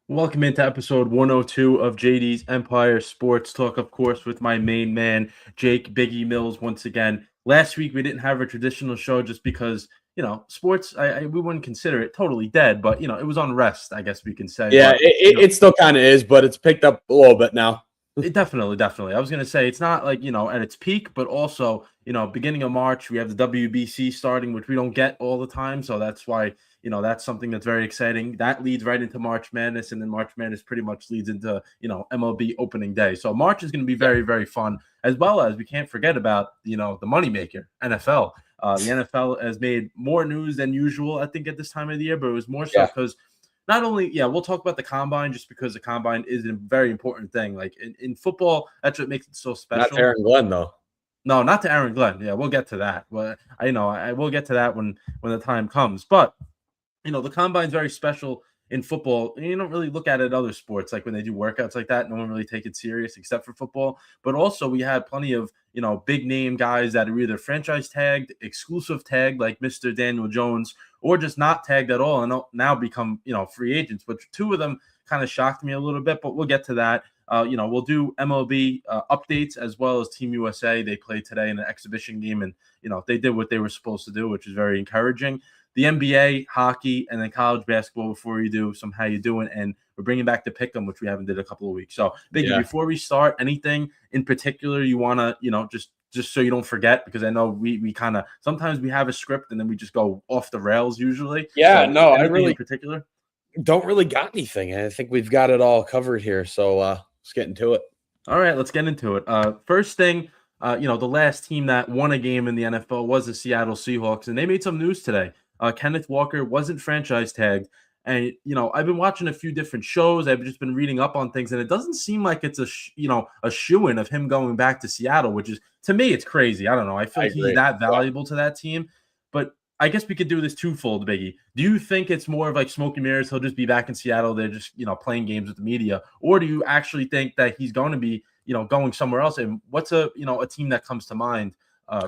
Welcome into episode 102 of JD's Empire Sports Talk, of course, with my main man, Jake Biggie Mills, once again. Last week, we didn't have a traditional show just because, sports, we wouldn't consider it totally dead, but, it was on rest, I guess we can say. Yeah, but, it still kind of is, but it's picked up a little bit now. It definitely. I was going to say it's not like, at its peak, but also, beginning of March, we have the WBC starting, which we don't get all the time. So that's why, that's something that's very exciting. That leads right into March Madness, and then March Madness pretty much leads into, MLB opening day. So March is going to be very, very fun, as well as we can't forget about, the moneymaker, NFL. The NFL has made more news than usual, I think, at this time of the year, but it was more so because not only, we'll talk about the combine just because the combine is a very important thing. Like in football, that's what makes it so special. Not to Aaron Glenn, though. No, not to Aaron Glenn. Yeah, we'll get to that. Well, I will get to that when the time comes. But, the combine is very special in football. And you don't really look at it in other sports. Like when they do workouts like that, no one really take it serious except for football. But also we had plenty of, big name guys that are either franchise tagged, exclusive tagged, like Mr. Daniel Jones, or just not tagged at all and now become, free agents. But two of them kind of shocked me a little bit, but we'll get to that. We'll do MLB updates as well as Team USA. They played today in an exhibition game, and, they did what they were supposed to do, which is very encouraging. The NBA, hockey, and then college basketball before you do some how you doing. And we're bringing back the pick'em, which we haven't did a couple of weeks. So, Biggie, before we start, anything in particular you want to, just so you don't forget, because I know we kind of sometimes we have a script and then we just go off the rails usually. Yeah, so no, I really in particular don't really got anything. I think we've got it all covered here. So let's get into it. All right, let's get into it. First thing, the last team that won a game in the NFL was the Seattle Seahawks, and they made some news today. Kenneth Walker wasn't franchise tagged. And, I've been watching a few different shows. I've just been reading up on things, and it doesn't seem like it's a shoo-in of him going back to Seattle, which is, to me, it's crazy. I don't know. I feel like he's that valuable to that team. But I guess we could do this twofold, Biggie. Do you think it's more of like smoke and mirrors? He'll just be back in Seattle. They're just, playing games with the media. Or do you actually think that he's going to be, going somewhere else? And what's a team that comes to mind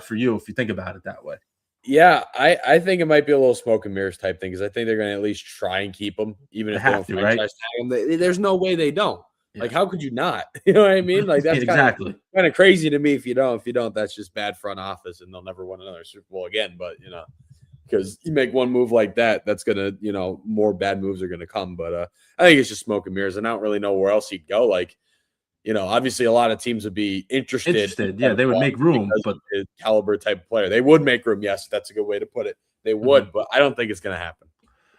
for you if you think about it that way? Yeah, I think it might be a little smoke and mirrors type thing because I think they're going to at least try and keep him, even if they don't franchise tag him. There's no way they don't. Yeah. Like, how could you not? You know what I mean? Like, that's exactly kind of crazy to me if you don't. If you don't, that's just bad front office, and they'll never win another Super Bowl again. But, because you make one move like that, that's going to, more bad moves are going to come. But I think it's just smoke and mirrors, and I don't really know where else he'd go. Like, obviously a lot of teams would be interested. Yeah, they would make room, but his caliber type of player, they would make room. Yes, that's a good way to put it. They would, but I don't think it's going to happen.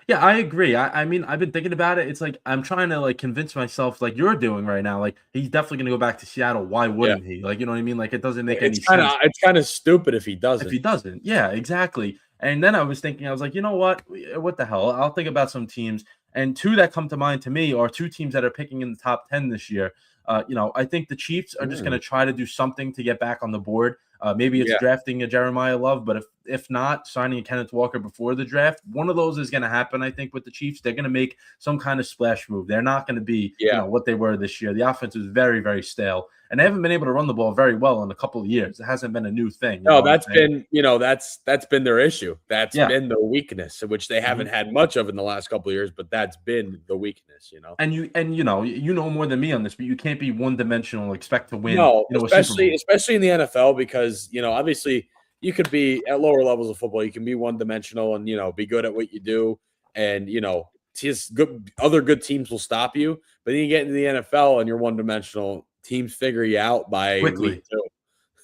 Yeah, I agree. I mean, I've been thinking about it. It's like I'm trying to convince myself, like you're doing right now. Like he's definitely going to go back to Seattle. Why wouldn't he? Like, you know what I mean? Like it doesn't make any sense. It's kind of stupid if he doesn't. If he doesn't, yeah, exactly. And then I was thinking, I was like, you know what the hell? I'll think about some teams. And two that come to mind to me are two teams that are picking in the top 10 this year. I think the Chiefs are just going to try to do something to get back on the board. Maybe it's drafting a Jeremiah Love, but if not, signing a Kenneth Walker before the draft, one of those is going to happen, I think, with the Chiefs. They're going to make some kind of splash move. They're not going to be what they were this year. The offense is very, very stale, and they haven't been able to run the ball very well in a couple of years. It hasn't been a new thing. No, that's been their issue. That's been their weakness, which they haven't had much of in the last couple of years, but that's been the weakness, And you know more than me on this, but you can't be one-dimensional, expect to win. No, especially in the NFL, because obviously you could be at lower levels of football, you can be one-dimensional and be good at what you do, and other good teams will stop you. But then you get into the NFL and you're one-dimensional. Teams figure you out by quickly. week 2.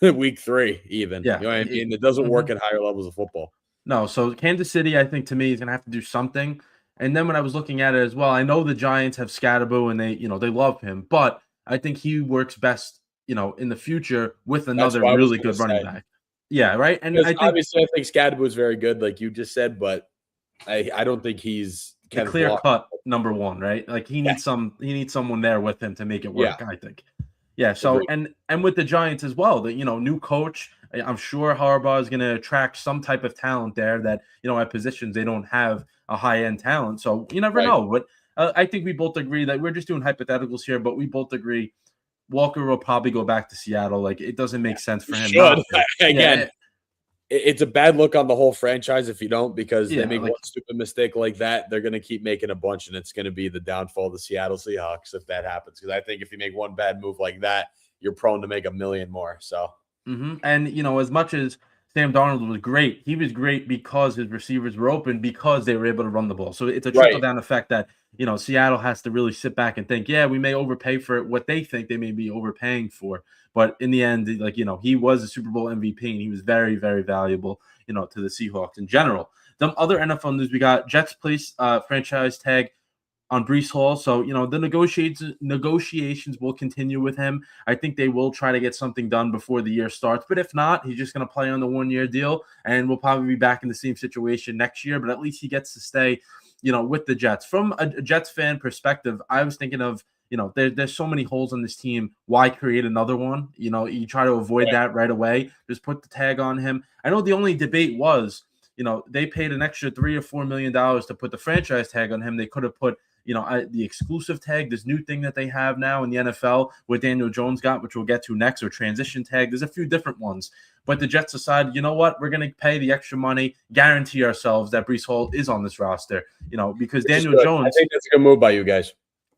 week 3 even. Yeah, You know what I mean? It doesn't work at higher levels of football. no, so Kansas City, I think to me is gonna have to do something. And then when I was looking at it as well, I know the Giants have Scatterboo and they love him, but I think he works best, in the future with That's another what I was really gonna good running say. back. Yeah, right. And Because I think obviously I think Scadaboo is very good, like you just said, but I don't think he's the Kenneth clear Walker. cut number one, right? Like Yeah, he needs someone there with him to make it yeah, work, I think. Yeah, so agreed. and with the Giants as well, the new coach, I'm sure Harbaugh is going to attract some type of talent there that at positions they don't have a high end talent. So you never Right. know. But I think we both agree that we're just doing hypotheticals here, but we both agree Walker will probably go back to Seattle. Like it doesn't make sense You for him should. not to. Again, Yeah, it's a bad look on the whole franchise if you don't, because they yeah, make one like stupid mistake like that, they're going to keep making a bunch, and it's going to be the downfall of the Seattle Seahawks if that happens. Because I think if you make one bad move like that, you're prone to make a million more. So And as much as Sam Darnold was great, he was great because his receivers were open because they were able to run the ball. So it's a trickle right, down effect that Seattle has to really sit back and think, yeah, we may overpay for what they think they may be overpaying for, but in the end, like he was a Super Bowl MVP and he was very very valuable, to the Seahawks in general. Some other NFL news: we got Jets place franchise tag on Brees Hall. So, the negotiations will continue with him. I think they will try to get something done before the year starts. But if not, he's just going to play on the 1 year deal and we'll probably be back in the same situation next year. But at least he gets to stay, with the Jets. From a Jets fan perspective, I was thinking of, there's so many holes on this team. Why create another one? You try to avoid right. that right away. Just put the tag on him. I know the only debate was, they paid an extra $3 or $4 million to put the franchise tag on him. They could have put the exclusive tag, this new thing that they have now in the NFL, what Daniel Jones got, which we'll get to next, or transition tag. There's a few different ones. But the Jets decided, you know what? We're going to pay the extra money, guarantee ourselves that Brees Hall is on this roster, because Which is Daniel good. I Jones, think that's a good move by you guys.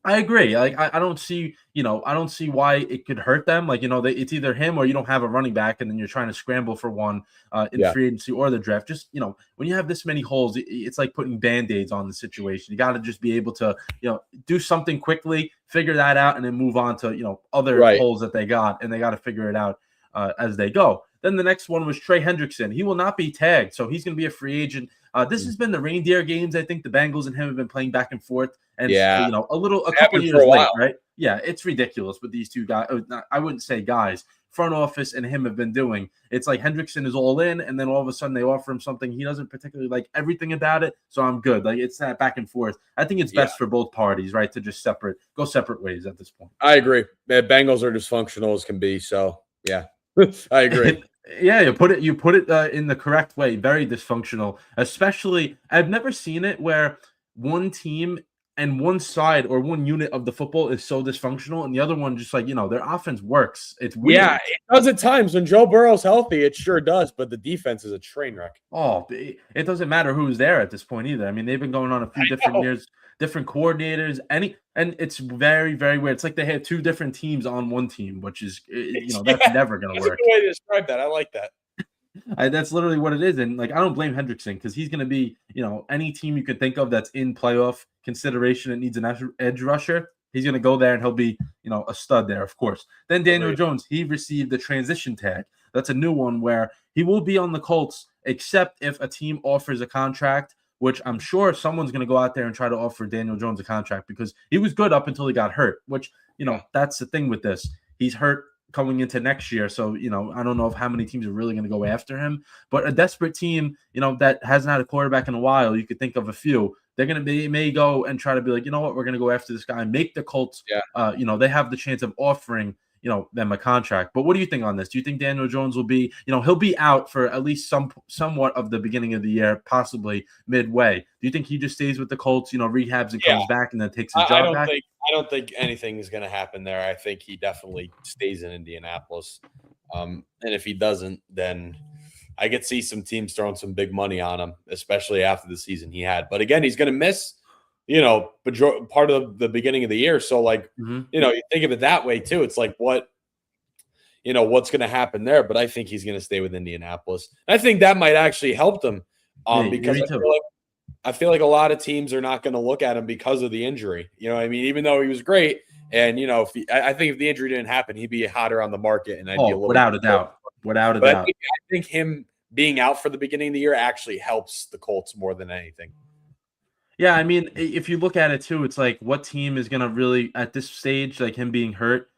I agree. Like I don't see, I don't see why it could hurt them. Like it's either him or you don't have a running back, and then you're trying to scramble for one in Yeah, free agency or the draft. Just when you have this many holes, it's like putting band-aids on the situation. You got to just be able to do something quickly, figure that out, and then move on to other right. holes that they got, and they got to figure it out as they go. Then the next one was Trey Hendrickson. He will not be tagged, so he's going to be a free agent. This has been the reindeer games. I think the Bengals and him have been playing back and forth, and Yeah, a it couple happened for years a late, while. right? Yeah, it's ridiculous what these two guys. I wouldn't say guys. Front office and him have been doing. It's like Hendrickson is all in, and then all of a sudden they offer him something he doesn't particularly like everything about it. So I'm good. Like it's that back and forth. I think it's Yeah, best for both parties, right? To just go separate ways at this point. I agree. The Bengals are dysfunctional as can be. So yeah, I agree. Yeah, you put it in the correct way. Very dysfunctional. Especially, I've never seen it where one team and one side or one unit of the football is so dysfunctional, and the other one just like their offense works. It's Yeah, weird. it does at times when Joe Burrow's healthy. It sure does, but the defense is a train wreck. Oh, it doesn't matter who's there at this point either. I mean, they've been going on a few different No, years, different coordinators, and it's very, very weird. It's like they had two different teams on one team, which is yeah, that's never gonna that's a good work. way to describe that. I like that. That's literally what it is. And like, I don't blame Hendrickson because he's going to be, any team you can think of that's in playoff consideration and needs an edge rusher. He's going to go there and he'll be, a stud there, of course. Then Daniel Agreed. Jones, he received the transition tag. That's a new one where he will be on the Colts, except if a team offers a contract, which I'm sure someone's going to go out there and try to offer Daniel Jones a contract because he was good up until he got hurt, which, Yeah. that's the thing with this. He's hurt coming into next year. So, I don't know if how many teams are really going to go after him, but a desperate team, that hasn't had a quarterback in a while, you could think of a few. They may go and try to be like, you know what, we're going to go after this guy and make the Colts, Yeah. they have the chance of offering, them a contract. But what do you think on this? Do you think Daniel Jones will be, he'll be out for at least somewhat of the beginning of the year, possibly midway? Do you think he just stays with the Colts, rehabs and Yeah. comes back and then takes his I job back? I don't think anything is going to happen there. I think he definitely stays in Indianapolis. And if he doesn't, then I could see some teams throwing some big money on him, especially after the season he had. But again, he's going to miss, part of the beginning of the year. So like, Mhm. you think of it that way too. It's like what's going to happen there. But I think he's going to stay with Indianapolis. And I think that might actually help them Yeah, because me too. I feel like a lot of teams are not going to look at him because of the injury. You know what I mean? Even though he was great. And, I think if the injury didn't happen, he'd be hotter on the market and I'd be a Oh, little without a more doubt. without a But doubt. I think him being out for the beginning of the year actually helps the Colts more than anything. Yeah, I mean, if you look at it too, it's like what team is gonna really at this stage, like him being hurt,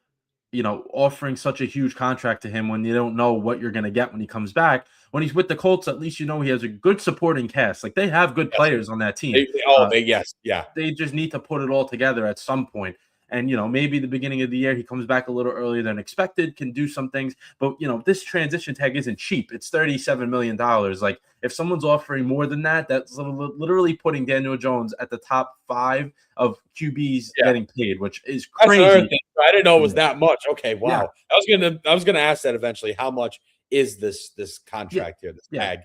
offering such a huge contract to him when you don't know what you're gonna get when he comes back. When he's with the Colts, at least you know he has a good supporting cast. Like they have good Yes. players on that team. Yes, yeah. They just need to put it all together at some point. And maybe the beginning of the year he comes back a little earlier than expected, can do some things. But this transition tag isn't cheap. It's $37 million. Like if someone's offering more than that, that's literally putting Daniel Jones at the top 5 of QBs getting paid, which is crazy. That's another thing. I didn't know it was that much. Okay, wow. Yeah. I was gonna ask that eventually. How much is this contract here? This tag?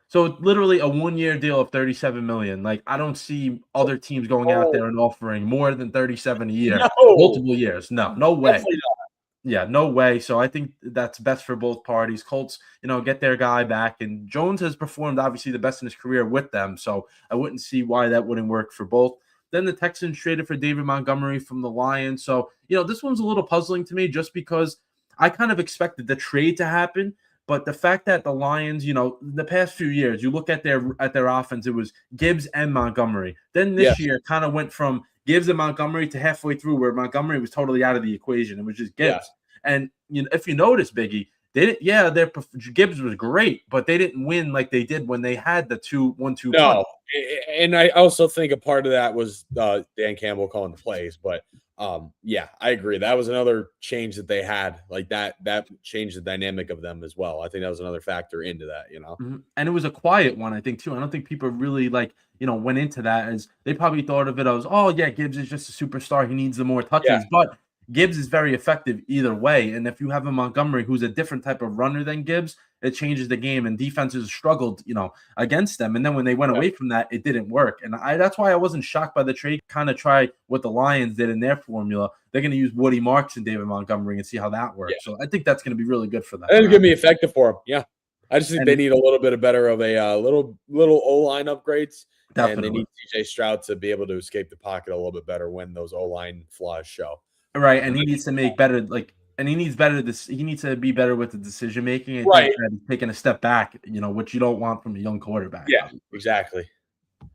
So literally a 1-year deal of $37 million. Like I don't see other teams going out there and offering more than 37 a year, multiple years. No way. Yeah, no way. So I think that's best for both parties. Colts, get their guy back, and Jones has performed obviously the best in his career with them. So I wouldn't see why that wouldn't work for both. Then the Texans traded for David Montgomery from the Lions. So this one's a little puzzling to me, just because I kind of expected the trade to happen. But the fact that the Lions, the past few years, you look at their offense, it was Gibbs and Montgomery. Then this year kind of went from Gibbs and Montgomery to halfway through where Montgomery was totally out of the equation. It was just Gibbs. Yeah. And if you notice, Biggie, they didn't. Yeah, Gibbs was great, but they didn't win like they did when they had the 2-1-2. No, and I also think a part of that was Dan Campbell calling the plays, but. Yeah, I agree. That was another change that they had. Like that changed the dynamic of them as well. I think that was another factor into that, Mm-hmm. And it was a quiet one, I think, too. I don't think people really went into that as they probably thought of it as, oh yeah, Gibbs is just a superstar. He needs the more touches. Yeah. But Gibbs is very effective either way. And if you have a Montgomery who's a different type of runner than Gibbs, it changes the game, and defenses struggled, against them. And then when they went away from that, it didn't work. And that's why I wasn't shocked by the trade. Kind of try what the Lions did in their formula. They're going to use Woody Marks and David Montgomery and see how that works. Yeah. So I think that's going to be really good for them. It's going to be effective for them. Yeah. I just think they need a little bit better of a little O-line upgrades. Definitely. And they need CJ Stroud to be able to escape the pocket a little bit better when those O-line flaws show. Right. And he needs to make better, and he needs to be better with the decision making. Right. Taking a step back, which you don't want from a young quarterback. Yeah, exactly.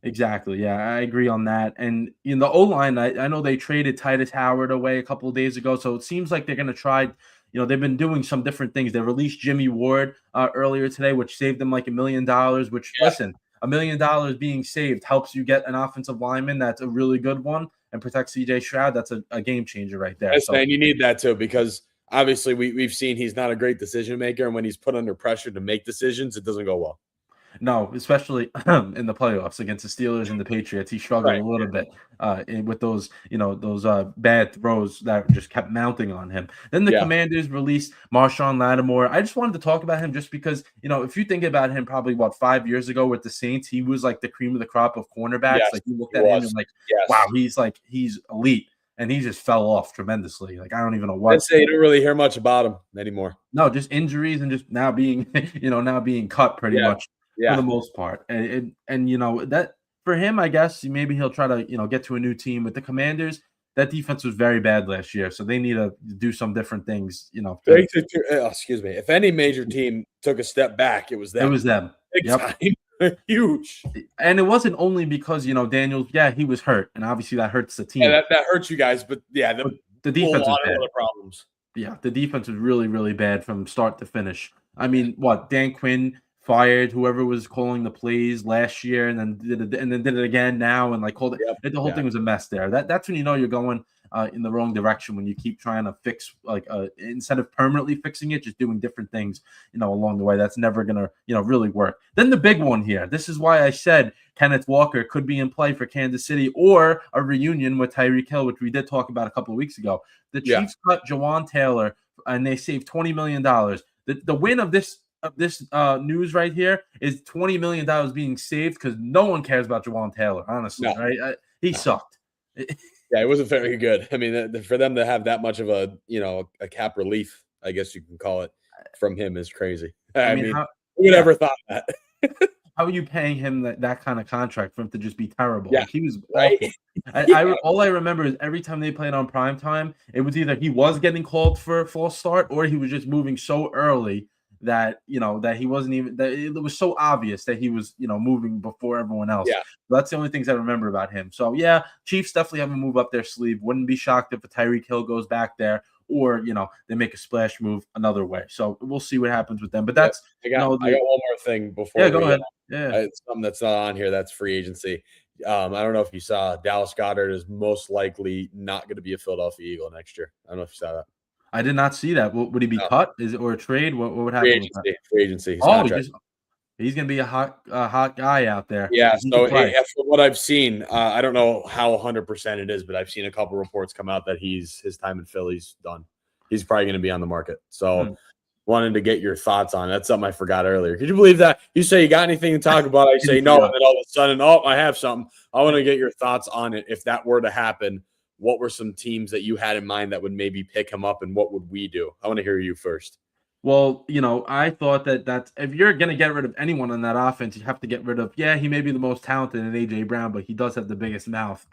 Exactly. Yeah, I agree on that. And in the O-line, I know they traded Titus Howard away a couple of days ago. So it seems like they're going to try, they've been doing some different things. They released Jimmy Ward earlier today, which saved them like $1 million, which, listen, $1 million being saved helps you get an offensive lineman. That's a really good one, and protect CJ Stroud. That's a game changer right there. Yes, and you need that too, because obviously we've seen he's not a great decision maker. And when he's put under pressure to make decisions, it doesn't go well. No, especially in the playoffs against the Steelers and the Patriots, he struggled a little bit with those, those bad throws that just kept mounting on him. Then the Commanders released Marshawn Lattimore. I just wanted to talk about him just because, if you think about him, probably 5 years ago with the Saints, he was like the cream of the crop of cornerbacks. Yes, like you looked at him and wow, he's elite. And he just fell off tremendously. Like I don't even know what. I'd say you don't really hear much about him anymore. No, just injuries and just now being, being cut pretty much. For the most part. And that for him, I guess maybe he'll try to, get to a new team. With the Commanders, that defense was very bad last year. So they need to do some different things, excuse me. If any major team took a step back, it was them. It was them. Big time. Huge. And it wasn't only because, Daniels, he was hurt. And obviously that hurts the team. Yeah, that hurts you guys. But the defense was bad. Other problems. Yeah, the defense was really, really bad from start to finish. I mean, Dan Quinn fired whoever was calling the plays last year, and then did it again now, and called it. The whole thing was a mess there. That's when you're going in the wrong direction, when you keep trying to fix instead of permanently fixing it, just doing different things along the way. That's never gonna really work. Then the big one here. This is why I said Kenneth Walker could be in play for Kansas City, or a reunion with Tyreek Hill, which we did talk about a couple of weeks ago. The Chiefs cut Jawan Taylor, and they saved $20 million. The win of this news right here is $20 million being saved, because no one cares about Jawan Taylor, honestly. Right? He sucked. Yeah, it wasn't very good. I mean, for them to have that much of a cap relief, I guess you can call it, from him is crazy. I mean who would ever thought that? How are you paying him that kind of contract for him to just be terrible? Yeah, he was awful. All I remember is every time they played on primetime, it was either he was getting called for a false start, or he was just moving so early that that he wasn't even that it was so obvious that he was moving before everyone else. Yeah. That's the only things I remember about him. So yeah, Chiefs definitely have a move up their sleeve. Wouldn't be shocked if a Tyreek Hill goes back there, or they make a splash move another way. So we'll see what happens with them. But Yep. that's I got one more thing yeah. before Go we ahead. Yeah. it's something that's not on here. That's free agency. I don't know if you saw Dallas Goedert is most likely not going to be a Philadelphia Eagle next year. I don't know if you saw that. I did not see that. Would he be No. cut? Is it or a trade? What would Free happen with that? agency. Free agency. His Oh, contract. he's gonna be a hot guy out there. Yeah. He So can play. from what I've seen, I don't know how 100% it is, but I've seen a couple reports come out that his time in Philly's done. He's probably going to be on the market. So wanted to get your thoughts on it. That's something I forgot earlier. Could you believe that? You say you got anything to talk about? I say no, and then all of a sudden, I have something. I want to get your thoughts on it. If that were to happen, what were some teams that you had in mind that would maybe pick him up, and what would we do? I want to hear you first. Well, I thought that's if you're going to get rid of anyone on that offense, you have to get rid of, he may be the most talented in A.J. Brown, but he does have the biggest mouth.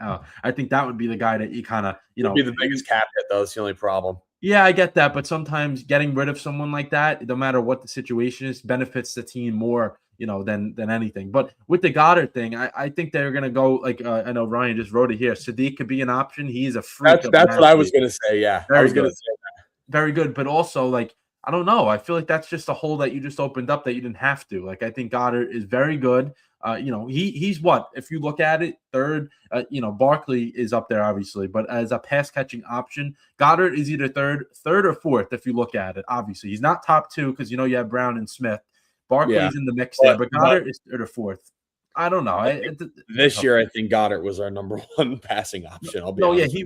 I think that would be the guy that you kind of, Would be the biggest cap hit, though. That's the only problem. Yeah, I get that. But sometimes getting rid of someone like that, no matter what the situation is, benefits the team more, than anything. But with the Goddard thing, I think they're going to go like, I know Ryan just wrote it here. Sadiq could be an option. He's a freak. That's what I was going to say. Yeah. I was going to say that. Very good. But also, like, I don't know. I feel like that's just a hole that you just opened up that you didn't have to. Like, I think Goddard is very good. He's what, if you look at it, third. Barkley is up there obviously, but as a pass catching option, Goddard is either third or fourth. If you look at it, obviously he's not top two because you have Brown and Smith. Barkley's in the mix there, but Goddard is third or fourth. I don't know. This year, I think Goddard was our number one passing option. I'll be honest. Yeah,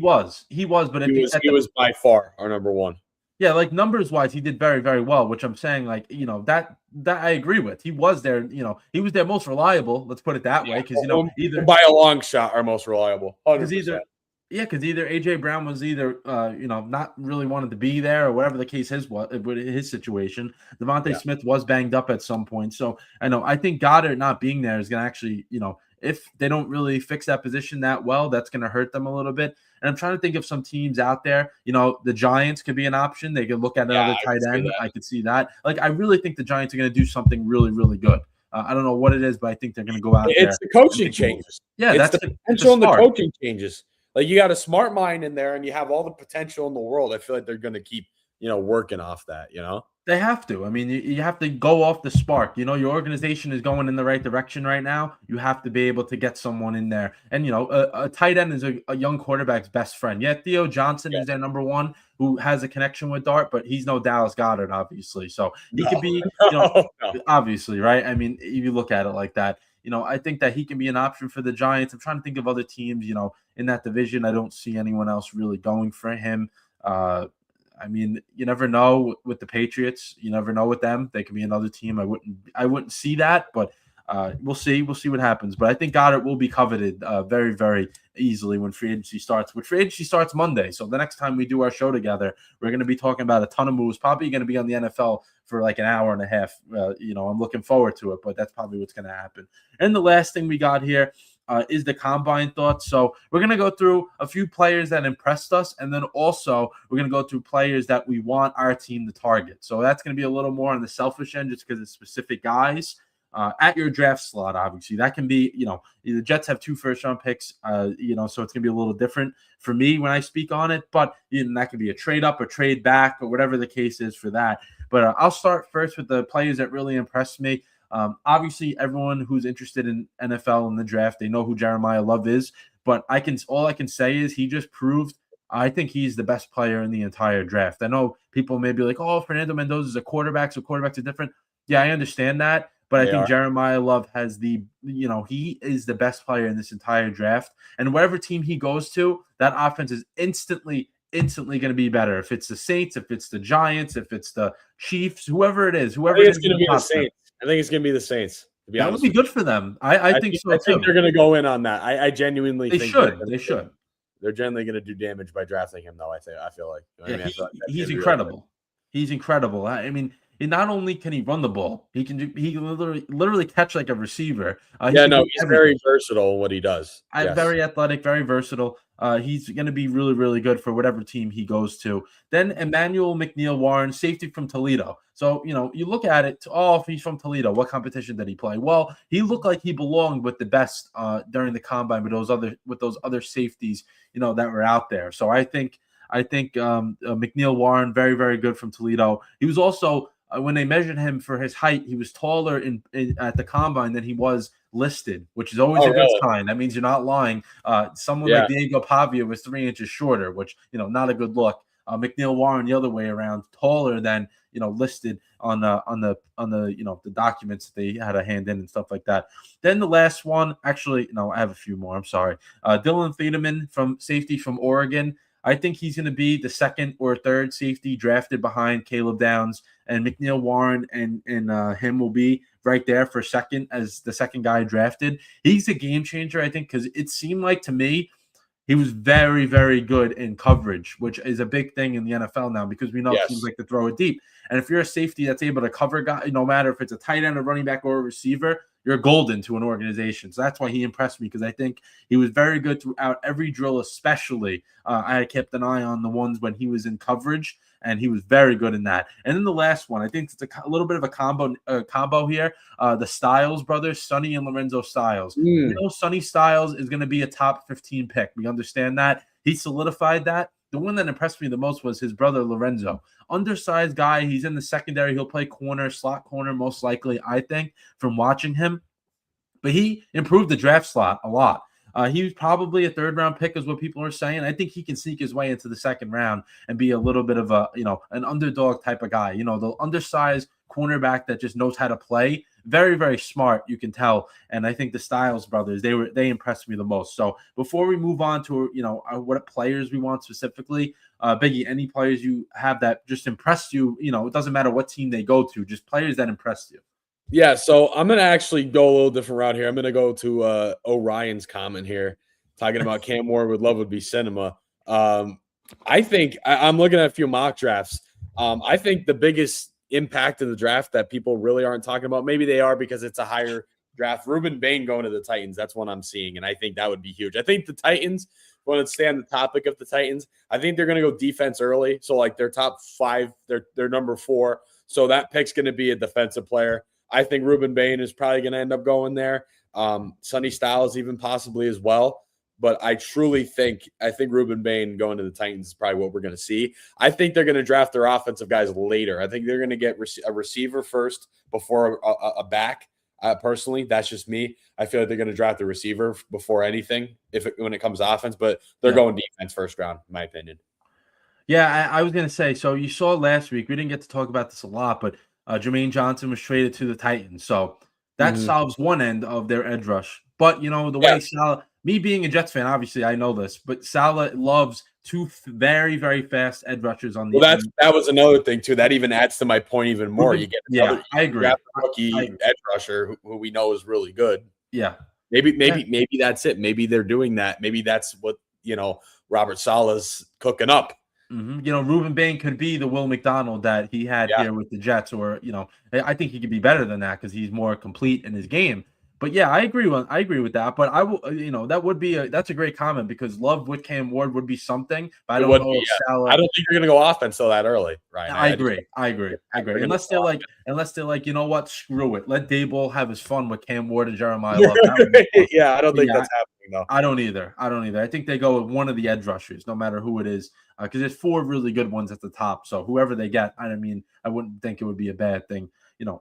he was, but he was by far our number one. Yeah, like numbers wise, he did very, very well, which I'm saying, like, that I agree with. He was there, he was their most reliable. Let's put it that way, because either by a long shot, our most reliable. 100%. Because either AJ Brown was either not really wanted to be there or whatever the case is with his situation. Devontae Smith was banged up at some point, so I think Goddard not being there is going to actually if they don't really fix that position that well, that's going to hurt them a little bit. And I'm trying to think of some teams out there. The Giants could be an option. They could look at another tight end. I could see that. Like, I really think the Giants are going to do something really, really good. I don't know what it is, but I think they're going to go out there. It's the coaching changes. Yeah, that's the potential in the coaching changes. Like, you got a smart mind in there, and you have all the potential in the world. I feel like they're going to keep, working off that, They have to. I mean, you have to go off the spark. Your organization is going in the right direction right now. You have to be able to get someone in there. And, a tight end is a young quarterback's best friend. Yeah, Theo Johnson is their number one, who has a connection with Dart, but he's no Dallas Goedert, obviously. So he could be, obviously, right? I mean, if you look at it like that, I think that he can be an option for the Giants. I'm trying to think of other teams, in that division. I don't see anyone else really going for him. I mean, you never know with the Patriots. You never know with them. They could be another team. I wouldn't see that, but we'll see. We'll see what happens. But I think Goddard will be coveted very, very easily when free agency starts. Which free agency starts Monday. So the next time we do our show together, we're going to be talking about a ton of moves. Probably going to be on the NFL for like an hour and a half. I'm looking forward to it, but that's probably what's going to happen. And the last thing we got here is the combine thoughts. So we're going to go through a few players that impressed us, and then also we're going to go through players that we want our team to target. So that's going to be a little more on the selfish end just because it's specific guys at your draft slot. Obviously, that can be, the Jets have 2 first-round picks, so it's going to be a little different for me when I speak on it, but that could be a trade up or trade back or whatever the case is for that. But I'll start first with the players that really impressed me. Obviously, everyone who's interested in NFL in the draft, they know who Jeremiah Love is. But all I can say is he just proved. I think he's the best player in the entire draft. I know people may be like, "Oh, Fernando Mendoza is a quarterback, so quarterbacks are different." Yeah, I understand that, but I think Jeremiah Love has he is the best player in this entire draft. And whatever team he goes to, that offense is instantly going to be better. If it's the Saints, if it's the Giants, if it's the Chiefs, whoever it is, whoever it's going to be the Saints. I think it's going to be the Saints. That would be good for them. I think so. I think they're going to go in on that. I genuinely think they should. They're generally going to do damage by drafting him, though. I feel like. He's incredible. He's incredible. I mean, he not only can he run the ball, he can literally catch like a receiver. He Yeah, can no, do he's everything. very versatile in what he does. Yes. Very athletic, very versatile. He's going to be really, really good for whatever team he goes to. Then Emmanuel McNeil Warren, safety from Toledo. So, you look at it, if he's from Toledo, what competition did he play? Well, he looked like he belonged with the best during the combine with those other safeties, that were out there. So I think McNeil Warren, very, very good from Toledo. He was also when they measured him for his height, he was taller at the combine than he was listed, which is always Oh, a good really? sign. That means you're not lying. Someone Yeah. like Diego Pavia was 3 inches shorter, which not a good look. McNeil Warren the other way around, taller than listed on the documents that they had a hand in and stuff like that. Then the last one, actually, no, I have a few more. I'm sorry. Dylan Thiedemann from safety from Oregon. I think he's going to be the second or third safety drafted behind Caleb Downs, and McNeil Warren and him will be right there for second as the second guy drafted. He's a game changer, I think, because it seemed like to me he was very, very good in coverage, which is a big thing in the NFL now because we know teams Yes. like to throw it deep. And if you're a safety that's able to cover guy, no matter if it's a tight end, a running back, or a receiver, you're golden to an organization. So that's why he impressed me because I think he was very good throughout every drill, especially I kept an eye on the ones when he was in coverage, and he was very good in that. And then the last one, I think it's a little bit of a combo here. The Styles brothers, Sonny and Lorenzo Styles. Sonny Styles is going to be a top 15 pick. We understand that. He solidified that. The one that impressed me the most was his brother Lorenzo. Undersized guy. He's in the secondary. He'll play corner, slot corner, most likely, I think, from watching him. But he improved the draft slot a lot. He was probably a third-round pick, is what people are saying. I think he can sneak his way into the second round and be a little bit of an underdog type of guy. The undersized cornerback that just knows how to play. Very, very smart, you can tell. And I think the Styles brothers, they impressed me the most. So before we move on to what players we want specifically, Biggie, any players you have that just impressed you? It doesn't matter what team they go to, just players that impressed you. Yeah, so I'm gonna actually go a little different route here. I'm gonna go to Orion's comment here, talking about Cam Ward with love would be cinema. I think I'm looking at a few mock drafts. I think the biggest impact in the draft that people really aren't talking about, maybe they are because it's a higher draft. Ruben Bain going to the Titans. That's what I'm seeing, and I think that would be huge. I think the Titans, want to stay on the topic of the Titans, I think they're going to go defense early. So like their top 5, they're number 4. So that pick's going to be a defensive player. I think Ruben Bain is probably going to end up going there. Sonny Styles even possibly as well. But I think Ruben Bain going to the Titans is probably what we're going to see. I think they're going to draft their offensive guys later. I think they're going to get a receiver first before a back. Personally, that's just me. I feel like they're going to draft the receiver before anything when it comes to offense. But they're going defense first round, in my opinion. Yeah, I was going to say, so you saw last week, we didn't get to talk about this a lot, but Jermaine Johnson was traded to the Titans. So that solves one end of their edge rush. But, the way Salah, me being a Jets fan, obviously I know this, but Salah loves 2 very, very fast edge rushers on the end. That was another thing, too. That even adds to my point even more. You get another I agree. Rookie edge rusher who we know is really good. Yeah. Maybe that's it. Maybe they're doing that. Maybe that's what, Robert Saleh's cooking up. Ruben Bain could be the Will McDonald that he had here with the Jets, or I think he could be better than that because he's more complete in his game. But yeah, I agree with that. But I will, that's a great comment because love with Cam Ward would be something. But I don't know if Salah. I don't think you're going to go offense so that early, right? I agree. Unless they're like, you know what, screw it. Let Daboll have his fun with Cam Ward and Jeremiah Love. Yeah, I don't think that's happening though. I don't either. I think they go with one of the edge rushers, no matter who it is, because there's 4 really good ones at the top. So whoever they get, I wouldn't think it would be a bad thing,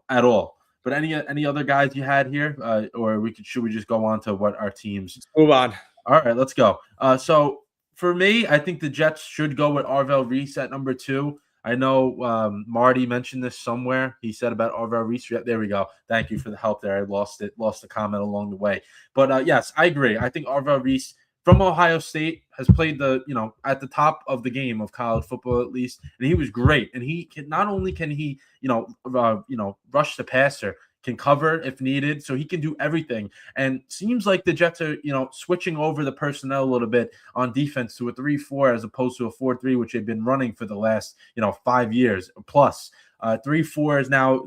at all. But any other guys you had here, or should we just go on to what our teams? Let's move on. All right, let's go. So for me, I think the Jets should go with Arvell Reese at number 2. I know Marty mentioned this somewhere. He said about Arvell Reese. There we go. Thank you for the help there. I lost the comment along the way. But yes, I agree. I think Arvell Reese from Ohio State has played at the top of the game of college football at least, and he was great. And he can not only rush the passer, can cover if needed, so he can do everything. And seems like the Jets are switching over the personnel a little bit on defense to a 3-4 as opposed to a 4-3, which they've been running for the last 5 years plus. 3-4 is now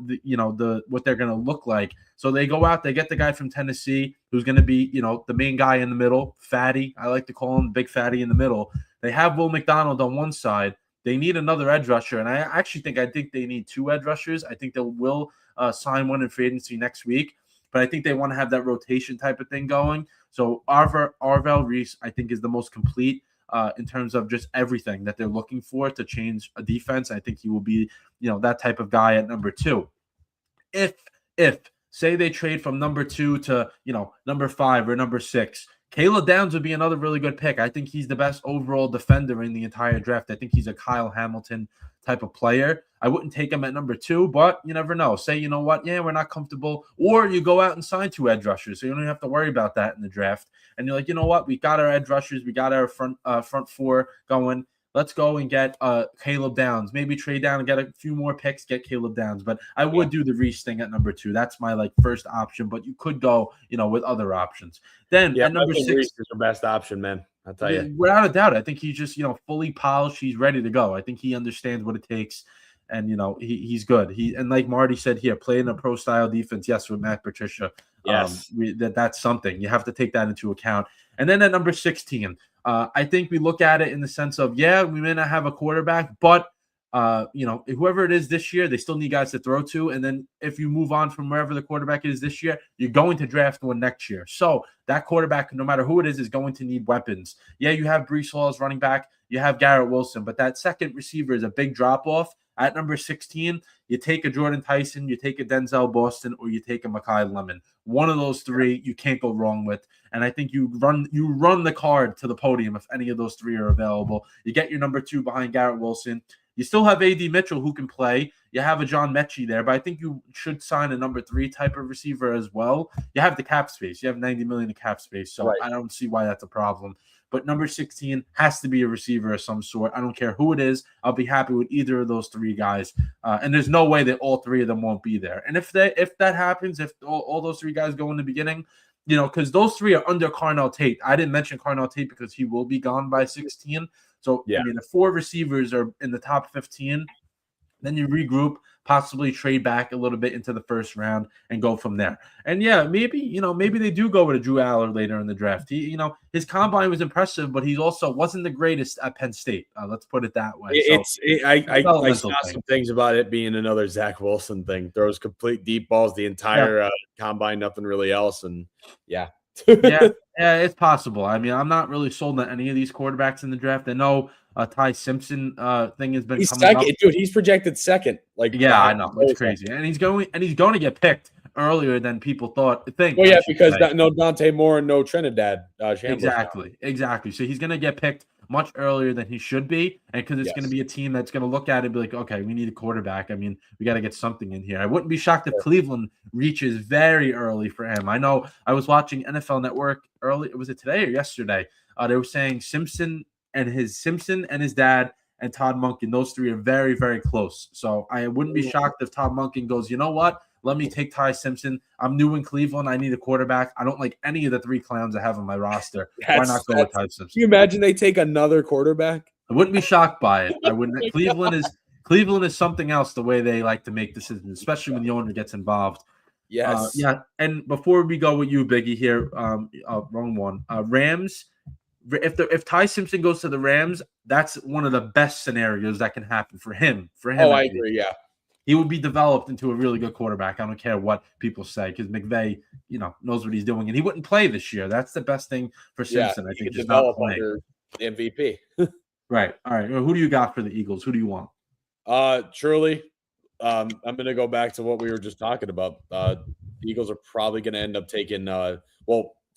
what they're going to look like. So they go out, they get the guy from Tennessee who's going to be the main guy in the middle, fatty. I like to call him big fatty in the middle. They have Will McDonald on one side. They need another edge rusher, and I think they need 2 edge rushers. I think they will sign one in free agency next week, but I think they want to have that rotation type of thing going. So Arvell Reese, I think, is the most complete in terms of just everything that they're looking for to change a defense. I think he will be, that type of guy at number 2. If say they trade from number 2 to, number 5 or number 6, Caleb Downs would be another really good pick. I think he's the best overall defender in the entire draft. I think he's a Kyle Hamilton type of player. I wouldn't take him at number 2, but you never know. Say, you know what? Yeah, we're not comfortable. Or you go out and sign 2 edge rushers, so you don't even have to worry about that in the draft. And you're like, you know what? We got our edge rushers. We got our front 4 going. Let's go and get Caleb Downs. Maybe trade down and get a few more picks, get Caleb Downs. But I would do the Reese thing at number 2. That's my first option. But you could go, with other options. Then at number 6 Reese is your best option, man. I'll tell you. Without a doubt, I think he's just fully polished. He's ready to go. I think he understands what it takes, and he's good. And like Marty said here, playing a pro style defense. Yes, with Matt Patricia. Yes, that's something you have to take that into account. And then at number 16. I think we look at it in the sense of, we may not have a quarterback, but, whoever it is this year, they still need guys to throw to. And then if you move on from wherever the quarterback is this year, you're going to draft one next year. So that quarterback, no matter who it is going to need weapons. Yeah, you have Breece Hall as running back. You have Garrett Wilson, but that second receiver is a big drop-off. At number 16, you take a Jordan Tyson, you take a Denzel Boston, or you take a Mekhi Lemon. One of those 3 you can't go wrong with. And I think you run the card to the podium if any of those 3 are available. You get your number 2 behind Garrett Wilson. You still have A.D. Mitchell who can play. You have a John Mechie there, but I think you should sign a number 3 type of receiver as well. You have the cap space. You have $90 million in cap space, so I don't see why that's a problem. But number 16 has to be a receiver of some sort. I don't care who it is. I'll be happy with either of those 3 guys. And there's no way that all 3 of them won't be there. And if that happens, if all those 3 guys go in the beginning, because those 3 are under Carnell Tate. I didn't mention Carnell Tate because he will be gone by 16. So, if 4 receivers are in the top 15, then you regroup, possibly trade back a little bit into the first round and go from there. And maybe they do go with a Drew Aller later in the draft. He, his combine was impressive, but he also wasn't the greatest at Penn State. Let's put it that way. I saw some things about it being another Zach Wilson thing. Throws complete deep balls the entire combine, nothing really else. And yeah, it's possible. I mean, I'm not really sold on any of these quarterbacks in the draft. I know Ty Simpson thing has been coming second, up. Dude, he's projected second. I know it's crazy, and he's going to get picked earlier than people think. Well, because no Dante Moore and no Trinidad. Exactly. So he's going to get picked much earlier than he should be, and because it's going to be a team that's going to look at it and be like, okay, we need a quarterback. I mean, we got to get something in here. I wouldn't be shocked if Cleveland reaches very early for him. I know I was watching NFL Network early. Was it today or yesterday? They were saying Simpson and his dad and Todd Monken, those 3 are very, very close. So I wouldn't be shocked if Todd Monken goes, you know what? Let me take Ty Simpson. I'm new in Cleveland. I need a quarterback. I don't like any of the 3 clowns I have on my roster. Why not go with Ty Simpson? Can you imagine they take another quarterback? I wouldn't be shocked by it. I wouldn't. Cleveland is something else the way they like to make decisions, especially when the owner gets involved. Yes. And before we go with you, Biggie, here, wrong one. Rams. If Ty Simpson goes to the Rams, that's one of the best scenarios that can happen for him. I agree. Yeah, he would be developed into a really good quarterback. I don't care what people say because McVay, knows what he's doing, and he wouldn't play this year. That's the best thing for Simpson. I think just not playing. MVP. Right. All right. Who do you got for the Eagles? Who do you want? Truly, I'm going to go back to what we were just talking about. The Eagles are probably going to end up taking.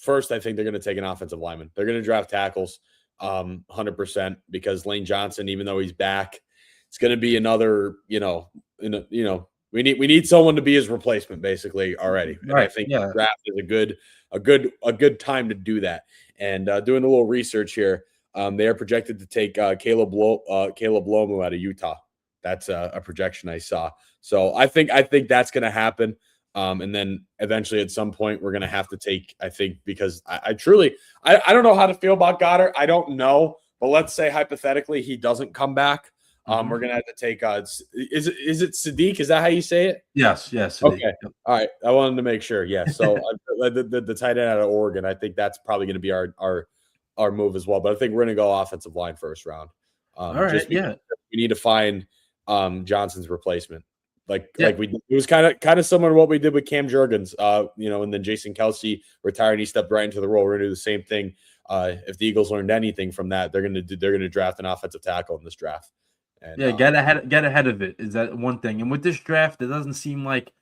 First, I think they're going to take an offensive lineman. They're going to draft tackles 100% because Lane Johnson, even though he's back, it's going to be another, we need someone to be his replacement basically already. And I think the draft is a good time to do that. And doing a little research here, they are projected to take Caleb Lomu out of Utah. That's a projection I saw. So I think that's going to happen. And then eventually at some point we're going to have to take, I think, because I truly don't know how to feel about Goddard. I don't know, but let's say hypothetically he doesn't come back. We're gonna have to take is it Sadiq? Is that how you say it? Yes, yes. Okay. All right. I wanted to make sure. Yeah. So the tight end out of Oregon, I think that's probably going to be our move as well. But I think we're going to go offensive line first round. All right. Just Yeah. we need to find Johnson's replacement. Like Yeah. it was kind of similar to what we did with Cam Jurgens, and then Jason Kelsey retired and he stepped right into the role. We're gonna do the same thing. If the Eagles learned anything from that, they're gonna draft an offensive tackle in this draft. And, yeah, get ahead of it is that one thing. And with this draft, it doesn't seem like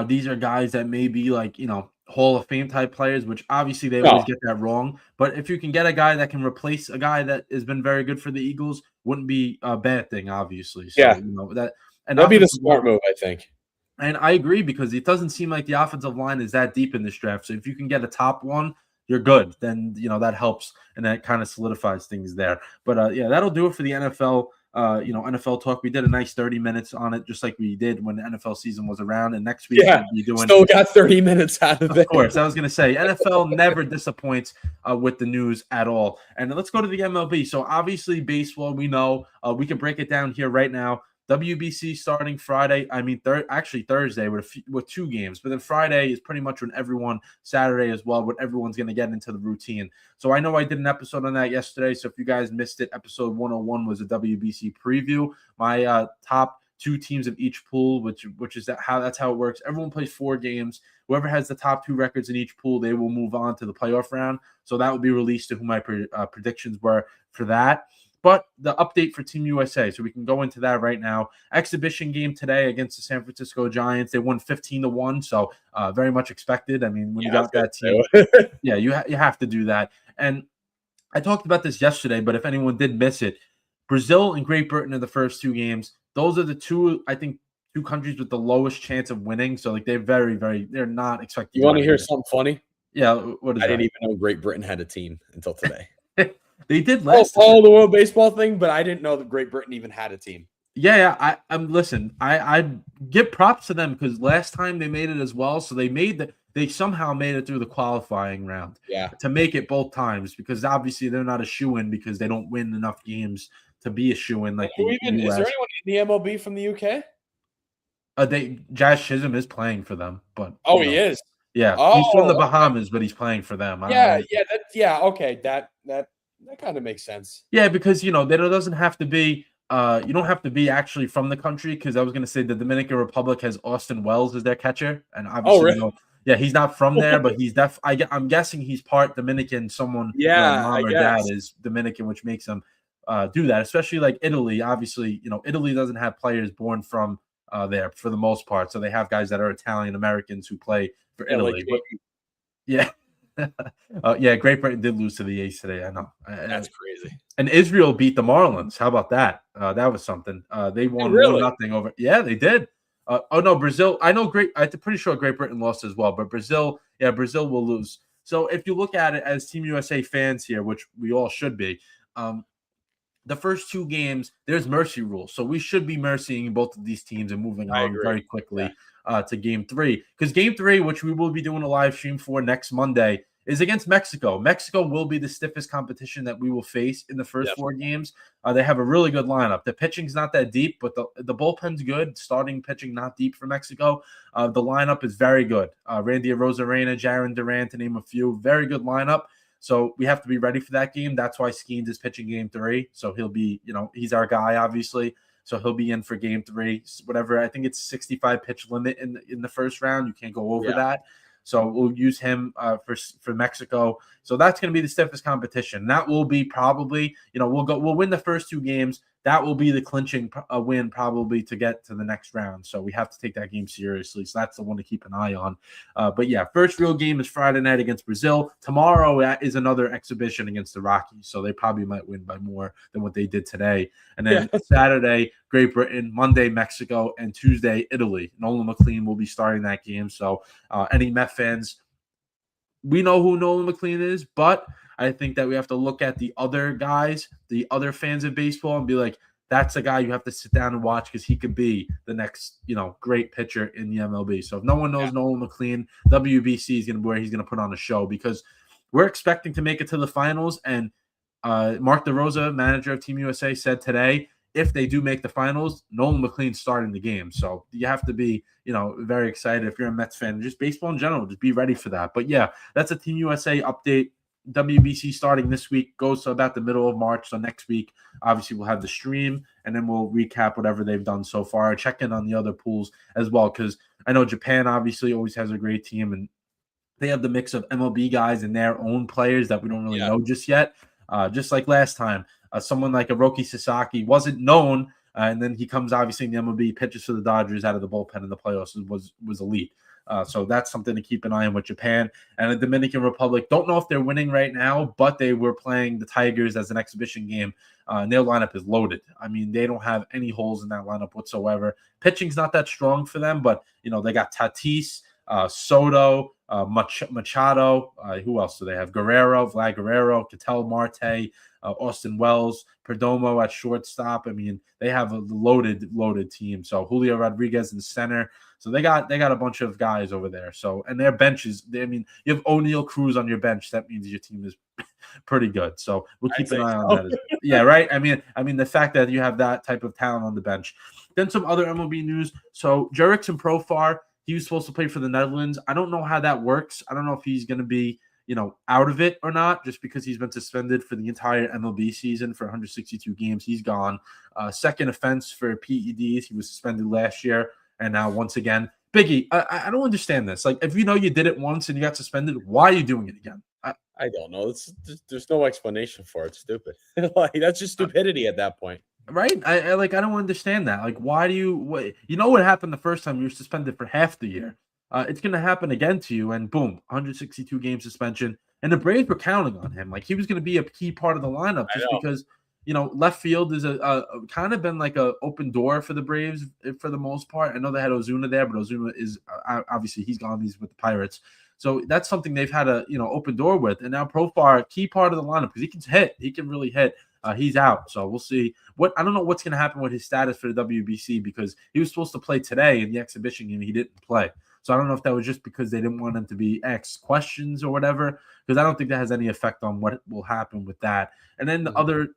these are guys that may be like, Hall of Fame type players, which obviously they always get that wrong. But if you can get a guy that can replace a guy that has been very good for the Eagles, wouldn't be a bad thing, obviously. So, that'd be the smart move, I think. And I agree because it doesn't seem like the offensive line is that deep in this draft. So if you can get a top one, you're good. Then, that helps and that kind of solidifies things there. But that'll do it for the NFL. NFL talk. We did a nice 30 minutes on it, just like we did when the NFL season was around. And next week we'll be doing. Still got 30 minutes out of it. Of course, I was going to say NFL never disappoints with the news at all. And let's go to the MLB. So obviously, baseball. We know we can break it down here right now. WBC starting Friday. I mean, Thursday with 2 games, but then Friday is pretty much when Saturday as well, when everyone's going to get into the routine. So I know I did an episode on that yesterday. So if you guys missed it, episode 101 was a WBC preview. My top 2 teams of each pool, which is that's how it works. Everyone plays 4 games. Whoever has the top 2 records in each pool, they will move on to the playoff round. So that will be released to who my predictions were for that. But the update for Team USA, so we can go into that right now. Exhibition game today against the San Francisco Giants. They won 15-1, so very much expected. I mean, when you got that team, you have to do that. And I talked about this yesterday, but if anyone did miss it, Brazil and Great Britain are the first 2 games. Those are the 2 countries with the lowest chance of winning. So they're they're not expecting. You want to hear something funny? Yeah, what is that? I didn't even know Great Britain had a team until today. They did last follow the World Baseball thing, but I didn't know that Great Britain even had a team. Yeah. I give props to them because last time they made it as well. So they somehow made it through the qualifying round. Yeah. To make it both times because obviously they're not a shoo-in because they don't win enough games to be a shoo-in like the US. Is there anyone in the MLB from the UK? Jazz Chisholm is playing for them, but he is. Yeah, he's from the Bahamas, but he's playing for them. Okay, that kind of makes sense. Yeah, because there doesn't have to be. You don't have to be actually from the country because I was going to say the Dominican Republic has Austin Wells as their catcher, and obviously, he's not from there, but he's I'm guessing he's part Dominican. Someone, mom or dad is Dominican, which makes him do that. Especially like Italy. Obviously, Italy doesn't have players born from there for the most part, so they have guys that are Italian Americans who play for Italy. Great Britain did lose to the A's today. I know. That's crazy. And Israel beat the Marlins. How about that? That was something. They won 1-0 over. Yeah, they did. Brazil. I know. I'm pretty sure Great Britain lost as well, but Brazil will lose. So if you look at it as Team USA fans here, which we all should be, the first 2 games there's mercy rules, so we should be mercying both of these teams and moving on very quickly. To game 3, because game 3, which we will be doing a live stream for next Monday, is against Mexico. Mexico will be the stiffest competition that we will face in the first 4 games. They have a really good lineup. The pitching's not that deep, but the bullpen's good. Starting pitching not deep for Mexico. The lineup is very good. Randy Arozarena, Jaron Durant, to name a few. Very good lineup. So we have to be ready for that game. That's why Skeens is pitching game 3. So he'll be, he's our guy, obviously. So he'll be in for game 3, whatever. I think it's 65 pitch limit in the first round. You can't go over that. So we'll use him for Mexico. So that's going to be the stiffest competition. That will be probably, we'll win the first 2 games. That will be the clinching win probably to get to the next round. So we have to take that game seriously. So that's the one to keep an eye on. But yeah, first real game is Friday night against Brazil. Tomorrow is another exhibition against the Rockies. So they probably might win by more than what they did today. And then Saturday, Great Britain, Monday, Mexico, and Tuesday, Italy. Nolan McLean will be starting that game. So any Met fans, we know who Nolan McLean is, but I think that we have to look at the other guys, the other fans of baseball, and be like, that's a guy you have to sit down and watch because he could be the next, great pitcher in the MLB. So if no one knows Nolan McLean, WBC is going to be where he's going to put on a show because we're expecting to make it to the finals. And Mark DeRosa, manager of Team USA, said today, if they do make the finals, Nolan McLean's starting the game. So you have to be, very excited if you're a Mets fan. Just baseball in general, just be ready for that. But yeah, that's a Team USA update. WBC starting this week, goes to about the middle of March. So next week, obviously, we'll have the stream, and then we'll recap whatever they've done so far. Check in on the other pools as well, because I know Japan obviously always has a great team, and they have the mix of MLB guys and their own players that we don't really know just yet. Just like last time, someone like a Roki Sasaki wasn't known, and then he comes obviously in the MLB, pitches for the Dodgers out of the bullpen in the playoffs, was elite. So that's something to keep an eye on with Japan. And the Dominican Republic, don't know if they're winning right now, but they were playing the Tigers as an exhibition game. And their lineup is loaded. I mean, they don't have any holes in that lineup whatsoever. Pitching's not that strong for them, but, they got Tatis, Soto, Machado. Who else do they have? Vlad Guerrero, Ketel Marte, Austin Wells, Perdomo at shortstop. I mean, they have a loaded team. So Julio Rodriguez in center. So they got a bunch of guys over there. So, and their benches, you have O'Neal Cruz on your bench. That means your team is pretty good. So we'll keep an eye on that. Yeah, right. I mean, the fact that you have that type of talent on the bench. Then some other MLB news. So Jurickson Profar, he was supposed to play for the Netherlands. I don't know how that works. I don't know if he's going to be, out of it or not, just because he's been suspended for the entire MLB season for 162 games. He's gone. Second offense for PEDs. He was suspended last year, and now once again. Biggie, I don't understand this. Like, if you did it once and you got suspended, why are you doing it again? I don't know. There's no explanation for it. It's stupid. That's just stupidity at that point. Right? I don't understand that. Like, why do you what happened the first time you were suspended for half the year? It's going to happen again to you, and boom, 162 game suspension. And the Braves were counting on him. Like, he was going to be a key part of the lineup just because, left field is a kind of been like a open door for the Braves for the most part. I know they had Ozuna there, but Ozuna is obviously he's gone. He's with the Pirates. So that's something they've had a open door with. And now Profar, key part of the lineup, because he can hit. He can really hit. He's out. So we'll see. I don't know what's going to happen with his status for the WBC, because he was supposed to play today in the exhibition game. He didn't play. So I don't know if that was just because they didn't want him to be asked questions or whatever, because I don't think that has any effect on what will happen with that. And then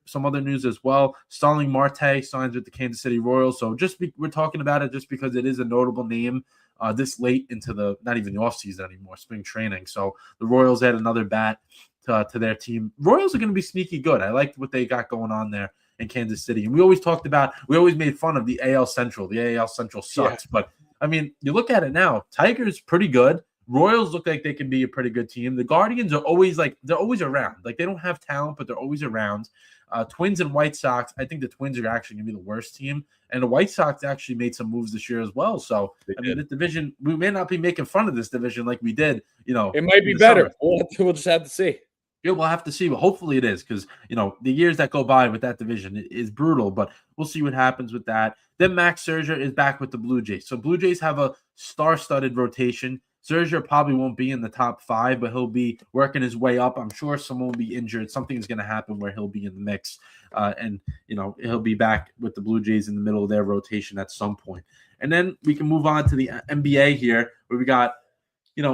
some other news as well. Starling Marte signs with the Kansas City Royals. So we're talking about it just because it is a notable name this late into not even the offseason anymore, spring training. So the Royals add another bat to their team. Royals are going to be sneaky good. I liked what they got going on there in Kansas City. And we always made fun of the AL Central. The AL Central sucks. Yeah. But, I mean, you look at it now, Tigers pretty good. Royals look like they can be a pretty good team. The Guardians are always they're always around. Like, they don't have talent, but they're always around. Twins and White Sox, I think the Twins are actually going to be the worst team. And the White Sox actually made some moves this year as well. So, this division, we may not be making fun of this division like we did, It might be better. We'll just have to see. Yeah, we'll have to see, but hopefully it is, because, the years that go by with that division is brutal, but we'll see what happens with that. Then Max Scherzer is back with the Blue Jays. So Blue Jays have a star-studded rotation. Scherzer probably won't be in the top 5, but he'll be working his way up. I'm sure someone will be injured. Something's going to happen where he'll be in the mix, and he'll be back with the Blue Jays in the middle of their rotation at some point. And then we can move on to the NBA here, where we got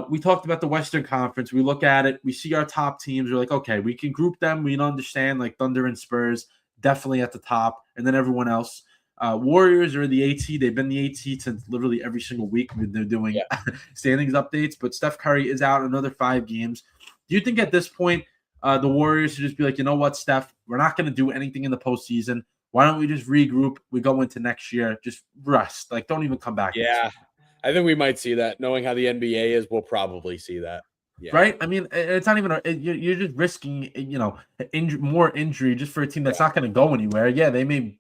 we talked about the Western Conference. We look at it. We see our top teams. We're like, okay, we can group them. We understand, like Thunder and Spurs, definitely at the top. And then everyone else. Warriors are the 8 seed. They've been the 8 seed since literally every single week they're doing standings updates. But Steph Curry is out another 5 games. Do you think at this point the Warriors should just be like, you know what, Steph, we're not going to do anything in the postseason. Why don't we just regroup? We go into next year. Just rest. Like, don't even come back. Yeah. I think we might see that. Knowing how the NBA is, we'll probably see that. Yeah. Right? I mean, it's not even you're just risking, more injury just for a team that's not going to go anywhere. Yeah, they may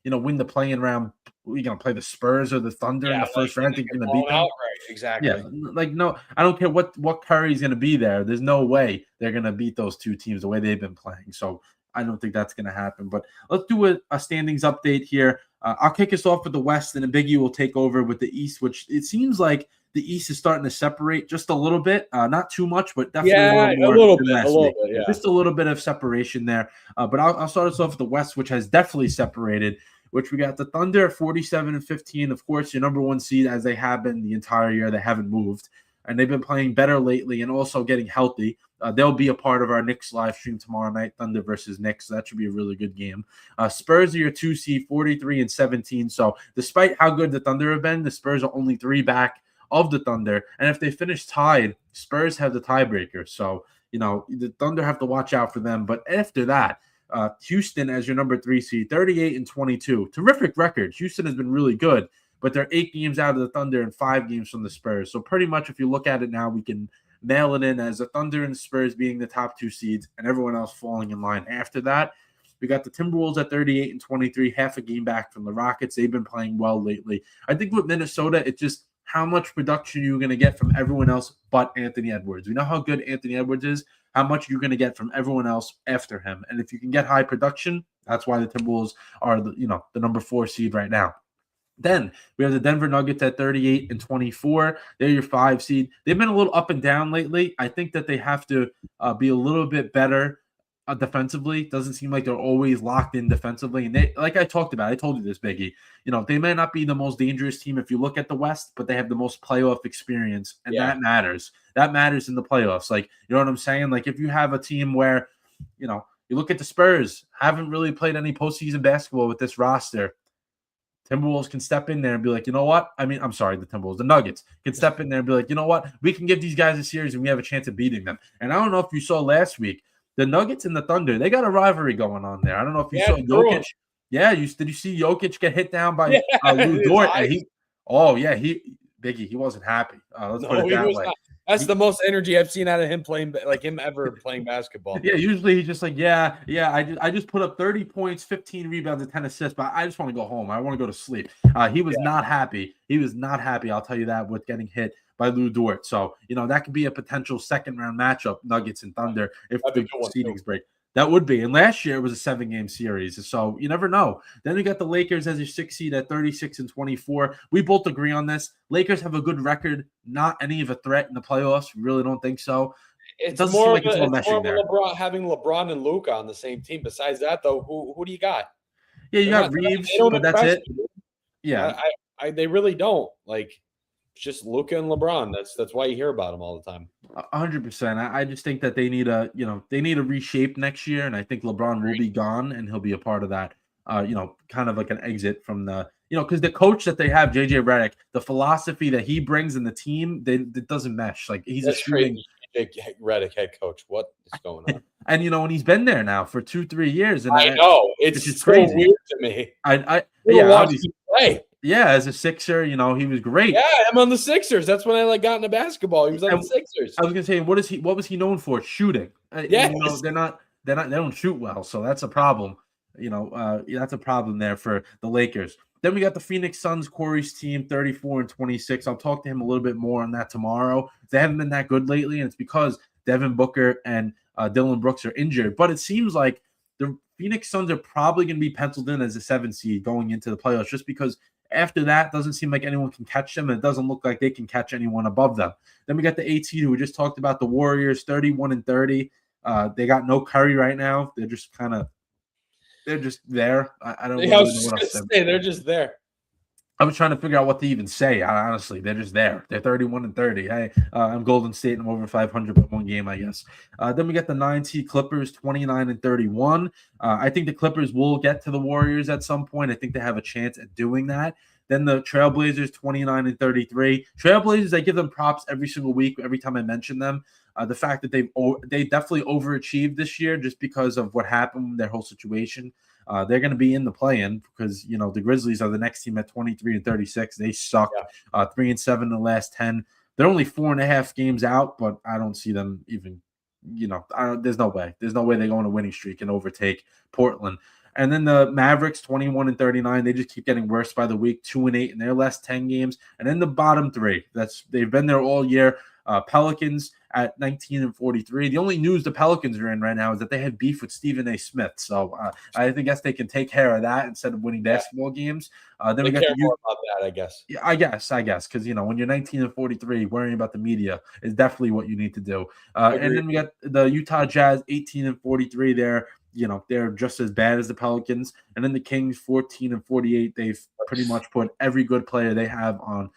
win the play-in round. You're going to play the Spurs or the Thunder in the first round. I think you're going to beat them. Right. Exactly. Yeah, no, I don't care what Curry's going to be there. There's no way they're going to beat those two teams the way they've been playing. So I don't think that's going to happen. But let's do a standings update here. I'll kick us off with the West, and then Biggie will take over with the East, which it seems like the East is starting to separate just a little bit. Not too much, but definitely a little bit. Yeah. Just a little bit of separation there. But I'll start us off with the West, which has definitely separated, which we got the Thunder at 47-15. Of course, your number 1 seed, as they have been the entire year. They haven't moved. and they've been playing better lately and also getting healthy. They'll be a part of our Knicks live stream tomorrow night, Thunder versus Knicks. So that should be a really good game. Spurs are your 2 seed, 43 and 17. So despite how good the Thunder have been, the Spurs are only 3 back of the Thunder. And if they finish tied, Spurs have the tiebreaker. So, the Thunder have to watch out for them. But after that, Houston as your number 3 seed, 38 and 22. Terrific record. Houston has been really good, but they're 8 games out of the Thunder and 5 games from the Spurs. So pretty much if you look at it now, we can nail it in as the Thunder and the Spurs being the top 2 seeds and everyone else falling in line after that. We got the Timberwolves at 38 and 23, half a game back from the Rockets. They've been playing well lately. I think with Minnesota, it's just how much production you're going to get from everyone else but Anthony Edwards. We know how good Anthony Edwards is, how much you're going to get from everyone else after him. And if you can get high production, that's why the Timberwolves are the number 4 seed right now. Then we have the Denver Nuggets at 38 and 24. They're your 5 seed. They've been a little up and down lately. I think that they have to be a little bit better defensively. Doesn't seem like they're always locked in defensively. And they, like I talked about, I told you this, Biggie. They may not be the most dangerous team if you look at the West, but they have the most playoff experience, and that matters. That matters in the playoffs. Like, you know what I'm saying? Like, if you have a team where, you look at the Spurs, haven't really played any postseason basketball with this roster. Timberwolves can step in there and be like, you know what? The Timberwolves, the Nuggets can step in there and be like, you know what? We can give these guys a series and we have a chance of beating them. And I don't know if you saw last week, the Nuggets and the Thunder, they got a rivalry going on there. I don't know if you saw Jokic. Yeah, did you see Jokic get hit down by Lou Dort? Biggie, he wasn't happy. Let's put it that way. Not. That's the most energy I've seen out of him ever playing basketball. Yeah, usually he's just like, I just put up 30 points, 15 rebounds, and 10 assists, but I just want to go home. I want to go to sleep. He was not happy. He was not happy, I'll tell you that, with getting hit by Lou Dort. So, that could be a potential second-round matchup, Nuggets and Thunder, if the seedings break. That would be. And last year it was a 7-game series. So you never know. Then we got the Lakers as your 6 seed at 36 and 24. We both agree on this. Lakers have a good record, not any of a threat in the playoffs. We really don't think so. It doesn't seem like it's all meshing there. Having LeBron and Luka on the same team. Besides that, though, who do you got? Yeah, you got Reeves, but that's it. Yeah. They really don't. Like, it's just Luka and LeBron. That's why you hear about them all the time. 100%. I just think that they need a reshape next year, and I think LeBron will be gone, and he'll be a part of that. Kind of like an exit from the, because the coach that they have, JJ Redick, the philosophy that he brings in the team, it doesn't mesh. Like he's That's a shooting JJ Redick head coach. What is going on? And and he's been there now for 2-3 years, and I know it's so crazy. Weird to me. Obviously play. Yeah, as a Sixer, he was great. Yeah, I'm on the Sixers. That's when I got into basketball. He was on the Sixers. I was gonna say, what was he known for? Shooting. Yeah, they don't shoot well, so that's a problem. That's a problem there for the Lakers. Then we got the Phoenix Suns, Corey's team, 34 and 26. I'll talk to him a little bit more on that tomorrow. They haven't been that good lately, and it's because Devin Booker and Dylan Brooks are injured. But it seems like the Phoenix Suns are probably going to be penciled in as a 7 seed going into the playoffs, just because after that, doesn't seem like anyone can catch them, and it doesn't look like they can catch anyone above them. Then we got the 8 seed, who we just talked about, the Warriors, 31 and 30. They got no Curry right now. They're just there. I don't know what else to say. They're just there. I was trying to figure out what to even say. Honestly, they're just there. They're 31 and 30. Hey, I'm Golden State, and I'm over 500 by 1 game, I guess. Then we got the 9 seed Clippers, 29 and 31. I think the Clippers will get to the Warriors at some point. I think they have a chance at doing that. Then the Trailblazers, 29 and 33. Trailblazers, I give them props every single week, every time I mention them. The fact that they definitely overachieved this year just because of what happened, their whole situation. They're going to be in the play-in because, the Grizzlies are the next team at 23 and 36. They suck. 3 and 7 in the last 10. They're only 4.5 games out, but I don't see them even, there's no way. There's no way they go on a winning streak and overtake Portland. And then the Mavericks, 21 and 39. They just keep getting worse by the week, 2 and 8 in their last 10 games. And then the bottom 3. They've been there all year. Pelicans at 19 and 43. The only news the Pelicans are in right now is that they have beef with Stephen A. Smith. So I guess they can take care of that instead of winning basketball games. Then we got more about that, I guess. Yeah, I guess, because when you're 19 and 43, worrying about the media is definitely what you need to do. And then we got the Utah Jazz, 18 and 43. They're just as bad as the Pelicans. And then the Kings, 14 and 48. They've pretty much put every good player they have on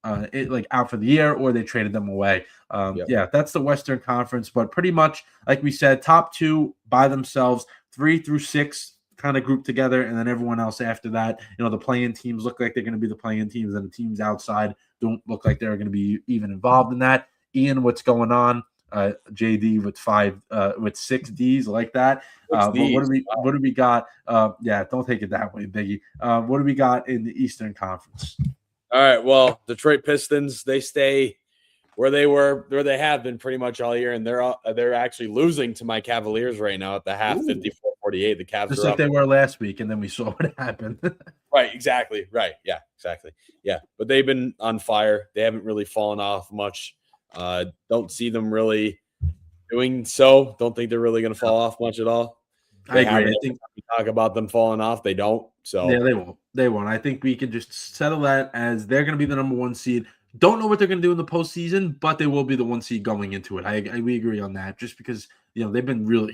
out for the year, or they traded them away. Yeah, that's the Western Conference. But pretty much, like we said, top 2 by themselves, 3 through 6 kind of grouped together, and then everyone else after that. The play-in teams look like they're going to be the play-in teams, and the teams outside don't look like they're going to be even involved in that. Ian, what's going on? JD with 6 D's like that. But what do we got? Yeah, don't take it that way, Biggie. What do we got in the Eastern Conference? All right. Well, Detroit Pistons, they stay where they have been pretty much all year, and they're actually losing to my Cavaliers right now at the half, 54-48. The Cavs just are like up. They were last week, and then we saw what happened. Right, exactly. Right, yeah, exactly. Yeah, but they've been on fire. They haven't really fallen off much. Don't see them really doing so. Don't think they're really going to fall off much at all. I agree. I think we talk about them falling off. They don't. So yeah, they won't. They won't. I think we can just settle that as they're going to be the number 1 seed. Don't know what they're going to do in the postseason, but they will be the 1 seed going into it. We agree on that. Just because they've been really.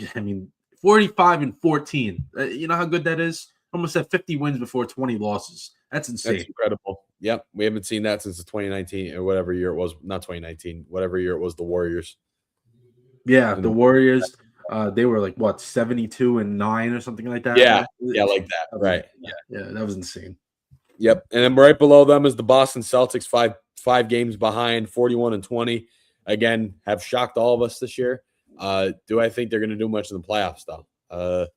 45-14. You know how good that is. Almost at 50 wins before 20 losses. That's insane. That's incredible. Yep, we haven't seen that since the 2019 or whatever year it was. Not 2019. Whatever year it was. The Warriors. Yeah, the Warriors. They were like 72-9 or something like that. Yeah, like that. Right. Yeah, that was insane. Yep, and then right below them is the Boston Celtics, five games behind, 41-20. Again, have shocked all of us this year. Do I think they're going to do much in the playoffs though?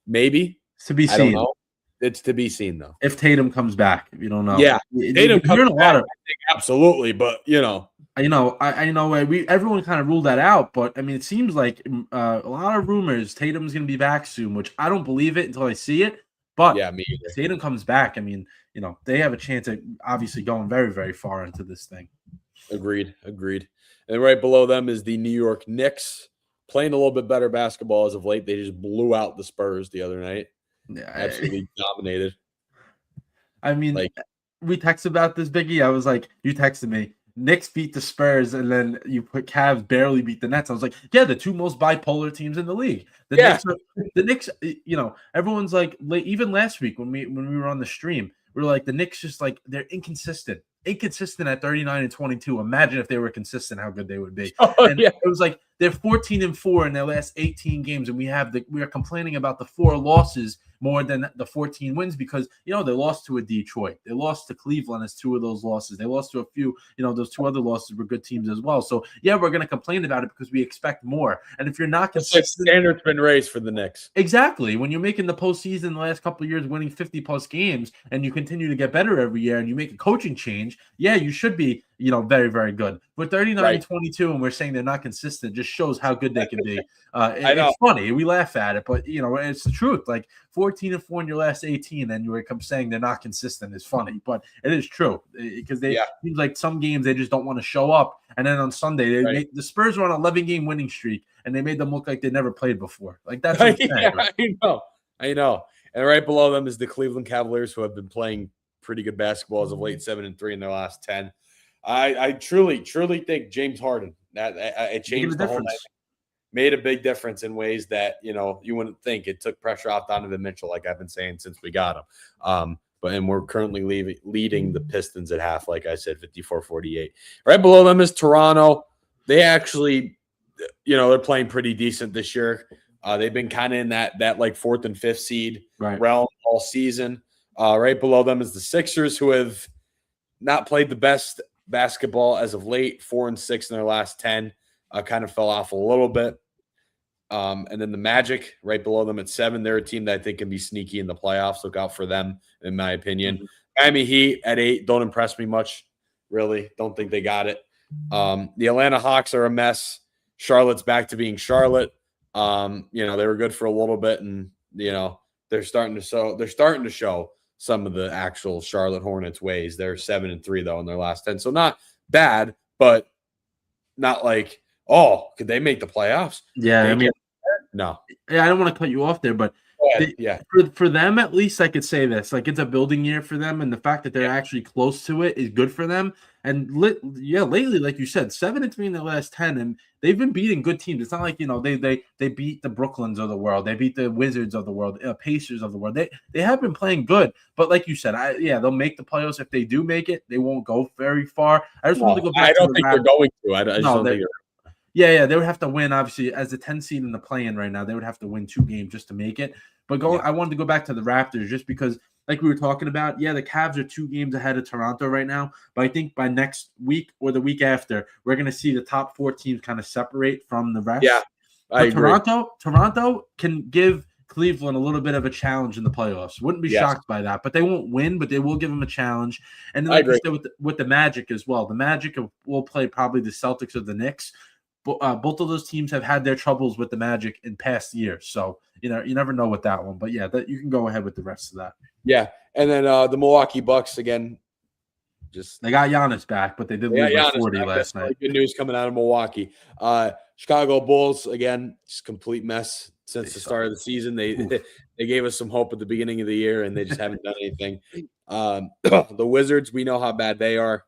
Maybe. It's to be seen. I don't know. It's to be seen though. If Tatum comes back, you don't know. Yeah, Tatum comes back. I think absolutely, but I know. Everyone kind of ruled that out, but it seems like a lot of rumors Tatum's going to be back soon, which I don't believe it until I see it. But yeah, me either. If Tatum comes back, they have a chance at obviously going very, very far into this thing. Agreed. And right below them is the New York Knicks, playing a little bit better basketball as of late. They just blew out the Spurs the other night. Yeah, absolutely dominated. We texted about this, Biggie. I was like, you texted me. Knicks beat the Spurs, and then you put Cavs barely beat the Nets. I was like, yeah, the 2 most bipolar teams in the league. The Knicks, everyone's like, even last week when we were on the stream, we were like, the Knicks just they're inconsistent at 39-22. Imagine if they were consistent, how good they would be. It was like they're 14-4 in their last 18 games, and we are complaining about the 4 losses more than the 14 wins because they lost to a Detroit, they lost to Cleveland as 2 of those losses, they lost to a few, those 2 other losses were good teams as well. So yeah, we're going to complain about it because we expect more. And if you're not consistent, the standard's been raised for the Knicks. Exactly. When you're making the postseason the last couple of years, winning 50+ games, and you continue to get better every year, and you make a coaching change, yeah, you should be very, very good. But 39-22, and we're saying they're not consistent, just shows how good they can be. It's funny. We laugh at it, but it's the truth. 14-4 in your last 18, and you were saying they're not consistent is funny, but it is true because seems like some games they just don't want to show up. And then on Sunday, the Spurs were on an 11-game winning streak, and they made them look like they never played before. That's insane, right? I know. And right below them is the Cleveland Cavaliers, who have been playing pretty good basketball as of late, 7-3 in their last 10. I truly think James Harden it changed the whole night. Made a big difference in ways that you wouldn't think. It took pressure off Donovan Mitchell, like I've been saying since we got him. And we're currently leading the Pistons at half, like I said, 54-48. Right below them is Toronto. They actually, they're playing pretty decent this year. They've been kind of in that 4th and 5th seed realm all season. Right below them is the Sixers, who have not played the best basketball as of late, 4-6 in their last 10. Kind of fell off a little bit. And then the Magic right below them at 7. They're a team that I think can be sneaky in the playoffs. Look out for them, in my opinion. Miami Heat at 8 don't impress me much, really. Don't think they got it. The Atlanta Hawks are a mess. Charlotte's back to being Charlotte. They were good for a little bit, and they're starting to show some of the actual Charlotte Hornets ways. They're 7-3 though in their last 10. So not bad, but not like, oh, could they make the playoffs? Yeah, no. Yeah, I don't want to cut you off there, but Yeah. For them, at least, I could say this: like it's a building year for them, and the fact that they're actually close to it is good for them. And lately, like you said, 7-3 in the last 10, and they've been beating good teams. It's not like they beat the Brooklyns of the world, they beat the Wizards of the world, Pacers of the world. They have been playing good, but like you said, they'll make the playoffs. If they do make it, they won't go very far. I just want to go back. I don't think they're going to. I just don't think. Yeah, they would have to win, obviously, as the 10 seed in the play-in right now. They would have to win 2 games just to make it. But I wanted to go back to the Raptors just because, like we were talking about, the Cavs are 2 games ahead of Toronto right now. But I think by next week or the week after, we're going to see the top 4 teams kind of separate from the rest. Yeah, I agree. Toronto can give Cleveland a little bit of a challenge in the playoffs. Wouldn't be shocked by that, but they won't win, but they will give them a challenge. And then like you said with the Magic as well. The Magic will play probably the Celtics or the Knicks. Both of those teams have had their troubles with the Magic in past years, so you never know with that one. But that you can go ahead with the rest of that. Yeah, and then the Milwaukee Bucks again. They got Giannis back, but they did lose by 40 last night. Good news coming out of Milwaukee. Chicago Bulls again, just complete mess since the start of the season. They gave us some hope at the beginning of the year, and they just haven't done anything. The Wizards, we know how bad they are.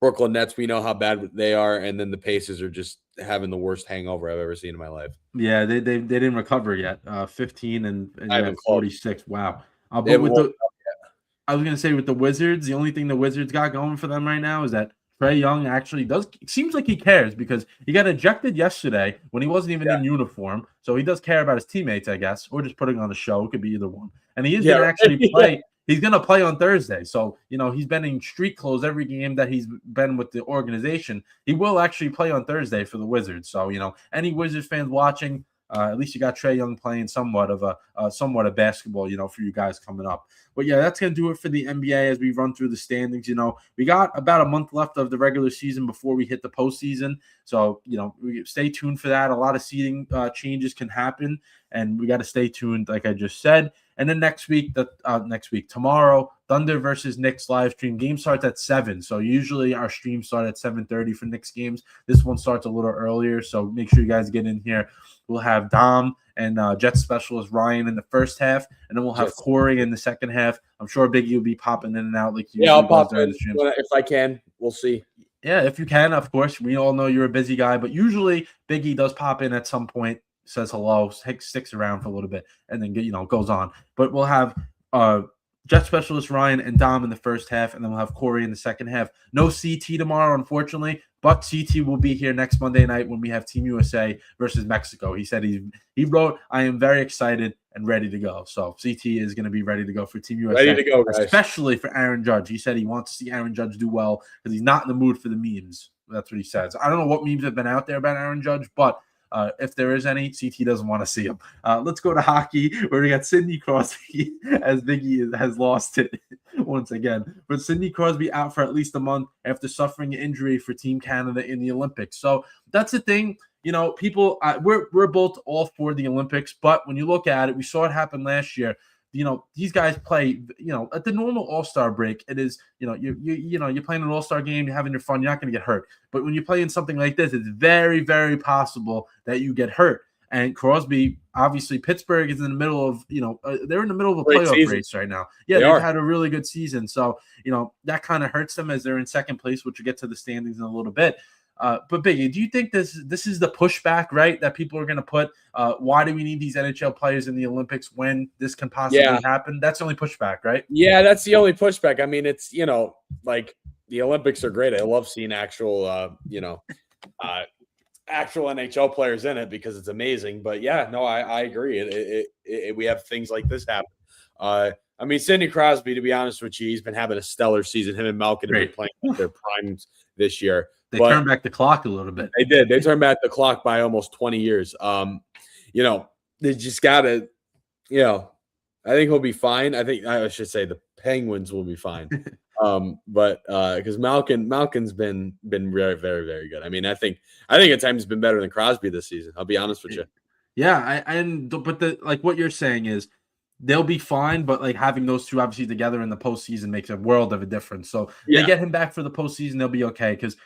Brooklyn Nets, we know how bad they are, and then the Pacers are just having the worst hangover I've ever seen in my life. Yeah, they didn't recover yet. 15 and 46. Wow. But I was gonna say with the Wizards, the only thing the Wizards got going for them right now is that Trae Young actually seems like he cares because he got ejected yesterday when he wasn't even in uniform. So he does care about his teammates, I guess, or just putting on a show. It could be either one. And he is gonna actually play. He's going to play on Thursday. So, he's been in street clothes every game that he's been with the organization. He will actually play on Thursday for the Wizards. So, any Wizards fans watching, at least you got Trae Young playing somewhat of basketball, for you guys coming up. But, that's going to do it for the NBA as we run through the standings. We got about a month left of the regular season before we hit the postseason. So, we stay tuned for that. A lot of seeding changes can happen, and we got to stay tuned, like I just said. And then tomorrow, Thunder versus Knicks live stream. Game starts at 7. So usually our streams start at 7:30 for Knicks games. This one starts a little earlier, so make sure you guys get in here. We'll have Dom and Jets specialist Ryan in the first half, and then we'll have Corey in the second half. I'm sure Biggie will be popping in and out like you. Yeah, I'll pop in if I can. We'll see. Yeah, if you can, of course. We all know you're a busy guy, but usually Biggie does pop in at some point. Says hello, sticks around for a little bit, and then goes on. But we'll have Jet Specialist Ryan and Dom in the first half, and then we'll have Corey in the second half. No CT tomorrow, unfortunately, but CT will be here next Monday night when we have Team USA versus Mexico. He said he wrote, "I am very excited and ready to go." So CT is going to be ready to go for Team USA, ready to go, guys. Especially for Aaron Judge. He said he wants to see Aaron Judge do well because he's not in the mood for the memes. That's what he says. I don't know what memes have been out there about Aaron Judge, but if there is any, CT doesn't want to see him. Let's go to hockey, where we got Sidney Crosby, as Biggie has lost it once again. But Sidney Crosby out for at least a month after suffering an injury for Team Canada in the Olympics. So that's the thing. People, we're both all for the Olympics, but when you look at it, we saw it happen last year. These guys play, at the normal All-Star break, it is, you're playing an All-Star game, you're having your fun, you're not going to get hurt. But when you're playing something like this, it's very, very possible that you get hurt. And Crosby, obviously, Pittsburgh is in the middle of, they're in the middle of a playoff race right now. Yeah, they've had a really good season. So, that kind of hurts them as they're in second place, which we'll get to the standings in a little bit. But Biggie, do you think this is the pushback, right, that people are going to put? Why do we need these NHL players in the Olympics when this can possibly happen? That's the only pushback, right? Yeah, that's the only pushback. I mean, it's, like the Olympics are great. I love seeing actual NHL players in it because it's amazing. But yeah, no, I agree. We have things like this happen. I mean, Sidney Crosby, to be honest with you, he's been having a stellar season. Him and Malkin have been playing at their primes this year. They turned back the clock a little bit. They did. They turned back the clock by almost 20 years. They just got to, I think he'll be fine. I should say the Penguins will be fine. But because Malkin's been very, very, very good. I mean, I think at times he's been better than Crosby this season. I'll be honest with you. Yeah, but what you're saying is they'll be fine, but like having those two obviously together in the postseason makes a world of a difference. So they get him back for the postseason, they'll be okay because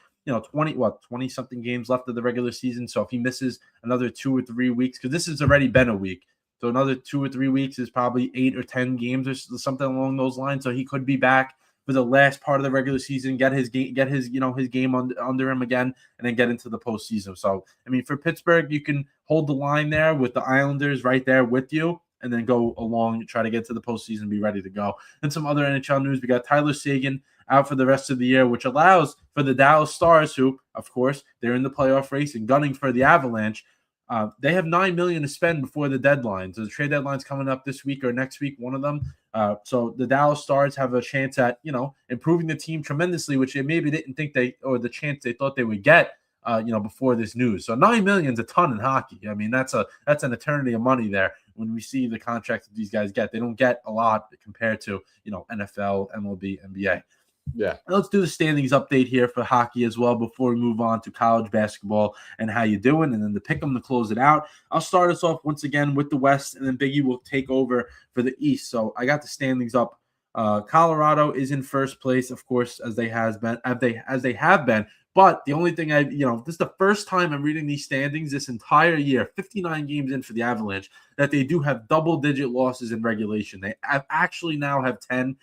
20 something games left of the regular season. So if he misses another 2 or 3 weeks, because this has already been a week, So another 2 or 3 weeks is probably 8 or 10 games or something along those lines. So he could be back for the last part of the regular season, get his game under him again, and then get into the postseason. So I mean, for Pittsburgh, you can hold the line there with the Islanders right there with you, and then go along, try to get to the postseason, be ready to go. And some other NHL news: we got Tyler Seguin out for the rest of the year, which allows for the Dallas Stars, who, of course, they're in the playoff race and gunning for the Avalanche. They have $9 million to spend before the deadline. So the trade deadline's coming up this week or next week, one of them. So the Dallas Stars have a chance at, improving the team tremendously, which they maybe didn't think the chance they thought they would get, before this news. So $9 million is a ton in hockey. I mean, that's an eternity of money there. When we see the contracts that these guys get, they don't get a lot compared to, NFL, MLB, NBA. Yeah. Let's do the standings update here for hockey as well before we move on to college basketball and how you doing, and then the pick 'em to close it out. I'll start us off once again with the West, and then Biggie will take over for the East. So I got the standings up. Colorado is in first place, of course, as they have been. But the only thing this is the first time I'm reading these standings this entire year, 59 games in for the Avalanche, that they do have double-digit losses in regulation. They actually now have 10.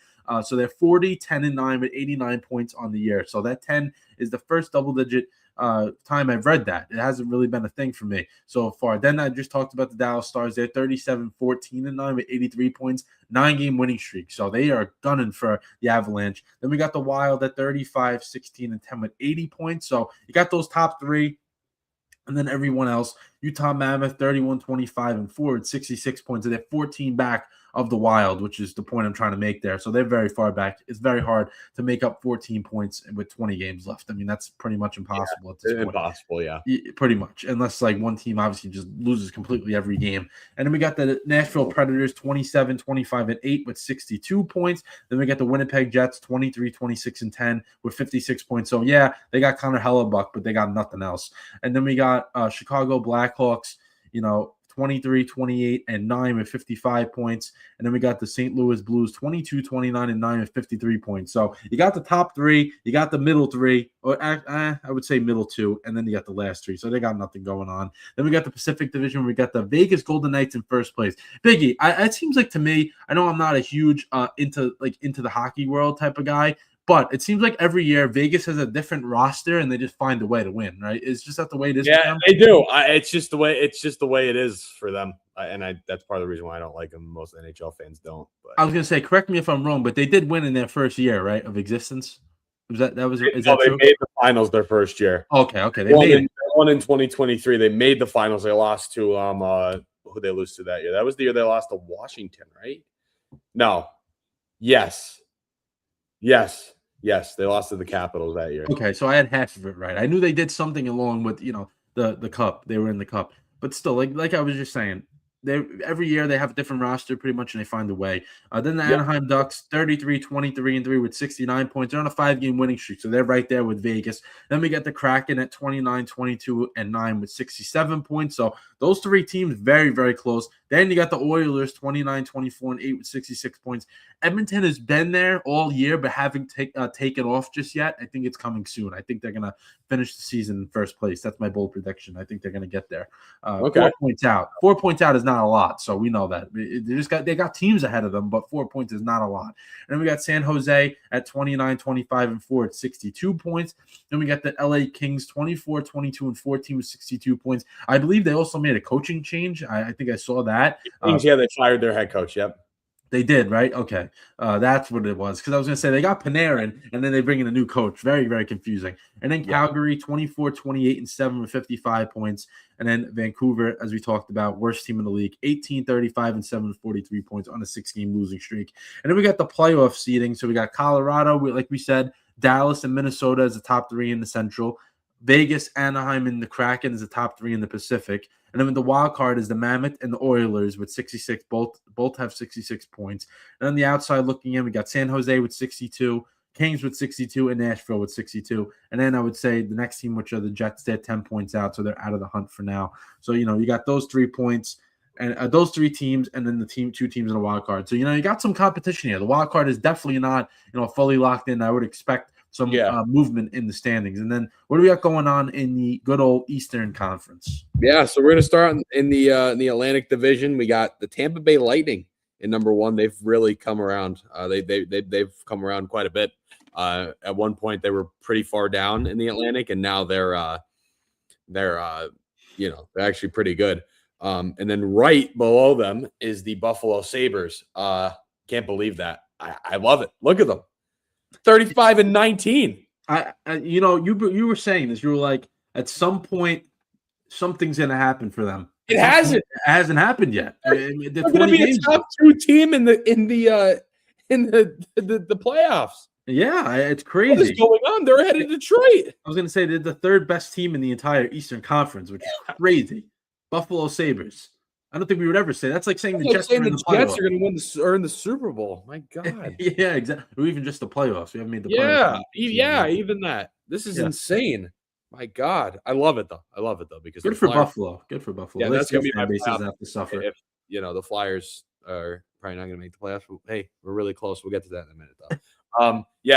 So they're 40, 10, and 9 with 89 points on the year. So that 10 is the first double-digit time I've read that. It hasn't really been a thing for me so far. Then I just talked about the Dallas Stars. They're 37, 14, and 9 with 83 points, 9-game winning streak. So they are gunning for the Avalanche. Then we got the Wild at 35, 16, and 10 with 80 points. So you got those top three. And then everyone else, Utah Mammoth, 31, 25, and 4 with 66 points. And they're 14 back of the Wild, which is the point I'm trying to make there. So they're very far back. It's very hard to make up 14 points with 20 games left. I mean, that's pretty much impossible at this point. Impossible, yeah. Pretty much, unless like one team obviously just loses completely every game. And then we got the Nashville Predators, 27, 25, and 8 with 62 points. Then we got the Winnipeg Jets, 23, 26, and 10 with 56 points. So, yeah, they got Connor Hellebuck, but they got nothing else. And then we got Chicago Blackhawks, 23, 28, and 9 with 55 points. And then we got the St. Louis Blues, 22, 29, and 9 with 53 points. So you got the top three, you got the middle three, or I would say middle two, and then you got the last three. So they got nothing going on. Then we got the Pacific Division. We got the Vegas Golden Knights in first place. Biggie, it seems like to me, I know I'm not a huge into the hockey world type of guy, but it seems like every year Vegas has a different roster and they just find a way to win, right? It's just not the way it is. Yeah, they do. It's just the way it is for them. That's part of the reason why I don't like them. Most NHL fans don't. But. I was gonna say, correct me if I'm wrong, but they did win in their first year, right, of existence. Is that true? They made the finals their first year. Okay. They won in 2023. They made the finals. They lost to who they lose to that year. That was the year they lost to Washington, right? No. Yes. They lost to the Capitals that year. Okay, so I had half of it right. I knew they did something along with the cup. They were in the cup, but still, like I was just saying, every year they have a different roster pretty much, and they find a way. Then the Anaheim Ducks, 33, 23, and 3 with 69 points. They're on a 5-game winning streak, so they're right there with Vegas. Then we get the Kraken at 29, 22, and 9 with 67 points. So those three teams very, very close. Then you got the Oilers, 29, 24, and 8 with 66 points. Edmonton has been there all year, but haven't taken off just yet. I think it's coming soon. I think they're going to finish the season in first place. That's my bold prediction. I think they're going to get there. Okay. 4 points out. 4 points out is not a lot, so we know that. They got teams ahead of them, but 4 points is not a lot. And then we got San Jose at 29, 25, and 4 at 62 points. Then we got the LA Kings, 24, 22, and 14 with 62 points. I believe they also made a coaching change. I think I saw that. They fired their head coach. Yep. They did, right? Okay. That's what it was. Because I was going to say they got Panarin, and then they bring in a new coach. Very, very confusing. And then Calgary, 24, 28, and 7 with 55 points. And then Vancouver, as we talked about, worst team in the league, 18, 35, and 7 with 43 points on a 6-game losing streak. And then we got the playoff seeding. So we got Colorado, like we said, Dallas and Minnesota as the top 3 in the Central. Vegas, Anaheim, and the Kraken is the top 3 in the Pacific. And then the wild card is the Mammoth and the Oilers with 66. Both have 66 points. And on the outside looking in, we got San Jose with 62, Kings with 62, and Nashville with 62. And then I would say the next team, which are the Jets, they're 10 points out, so they're out of the hunt for now. So, you got those 3 points. And those 3 teams, and then the 2 teams in the wild card. So, you got some competition here. The wild card is definitely not, fully locked in. I would expect movement in the standings. And then what do we got going on in the good old Eastern Conference? Yeah, so we're going to start in the Atlantic Division. We got the Tampa Bay Lightning in number one. They've really come around. They've come around quite a bit. At one point, they were pretty far down in the Atlantic, and now they're actually pretty good. And then right below them is the Buffalo Sabres. Can't believe that. I love it. Look at them, 35-19. You were saying this. You were like, at some point, something's going to happen for them. It hasn't. It hasn't happened yet. They're going to be a top 2 team in the playoffs. Yeah, it's crazy. What is going on? They're ahead of Detroit. I was going to say they're the 3rd best team in the entire Eastern Conference, which is crazy. Buffalo Sabres. I don't think we would ever say that's like saying the Jets are going to earn the Super Bowl. My God. Yeah, exactly. Or even just the playoffs. We haven't made the playoffs. Yeah, even that. This is insane. My God, I love it though. Because good for Buffalo. Good for Buffalo. Yeah, that's gonna be my bases have to suffer. If the Flyers are probably not gonna make the playoffs. Hey, we're really close. We'll get to that in a minute though.